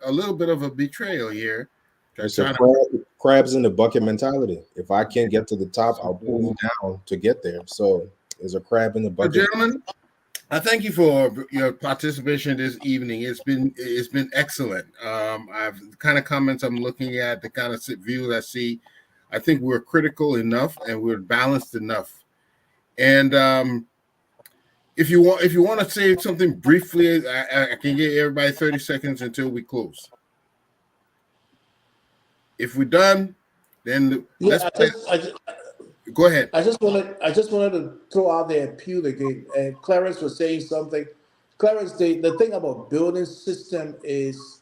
little bit of a betrayal here. They're It's a trying to. crabs in the bucket mentality. If I can't get to the top, I'll pull you down to get there. So there's a crab in the So, bucket. gentlemen, I thank you for your participation this evening. It's been excellent. I've the kind of comments I'm looking at, the kind of views I see. I think we're critical enough and we're balanced enough. And if you want to say something briefly, I can give everybody 30 seconds until we close. If we're done, then Yeah, let's go ahead. I just wanted to throw out the appeal again. And Clarence was saying something. Clarence, the thing about building system is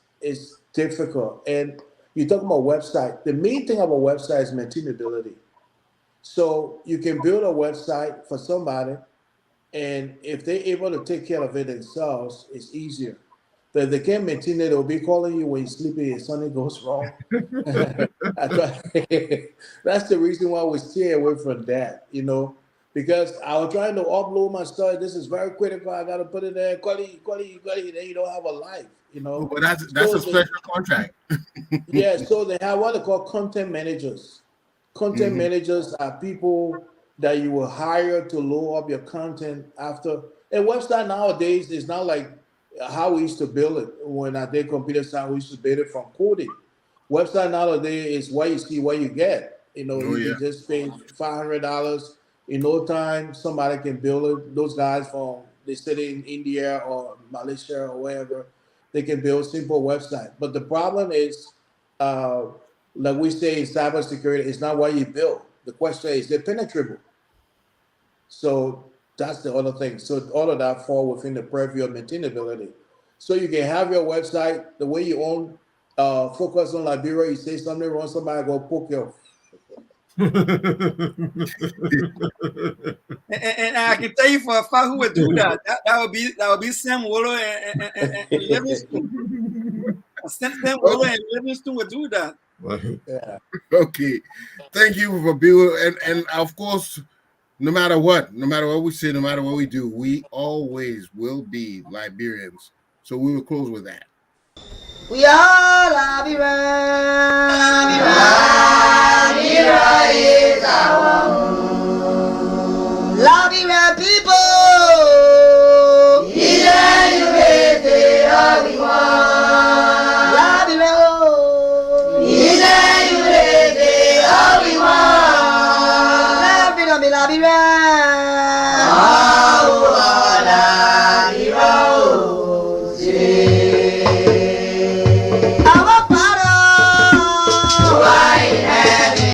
difficult. And you talk about website. The main thing about website is maintainability. So you can build a website for somebody, and if they're able to take care of it themselves, it's easier. But if they can't maintain it, they'll be calling you when you're sleeping and something goes wrong. I try, that's the reason why we stay away from that, because I was trying to upload my stuff. This is very critical. I got to put it there. Quality. Then you don't have a life, But that's So a special contract. yeah, so they have what they call content managers. Content Mhm. managers are people that you will hire to load up your content after. A website nowadays is not like how we used to build it when I did computer science. We used to build it from coding. Website nowadays is what you see, what you get. Oh You yeah. can just pay $500 in no time. Somebody can build it. Those guys from they study in India or Malaysia or wherever, they can build simple website. But the problem is, uh, like we say in cybersecurity, it's not what you build. The question is, they're penetrable. So that's the other thing. So all of that fall within the purview of maintainability. So you can have your website the way you own. Focus on Liberia. You say something wrong, somebody go poke you. And I can tell you for a fact who would do that. That would be Sam Waller and Livingston. Sam Waller Okay. and Livingston would do that. Yeah. Okay. Thank you for being and of course, no matter what we say, no matter what we do, we always will be Liberians. So we will close with that. We are Liberians. Liberia is our home. Liberian people. Either you hate it or we want. Liberia. Either you hate it or we want. Liberia, Liberia.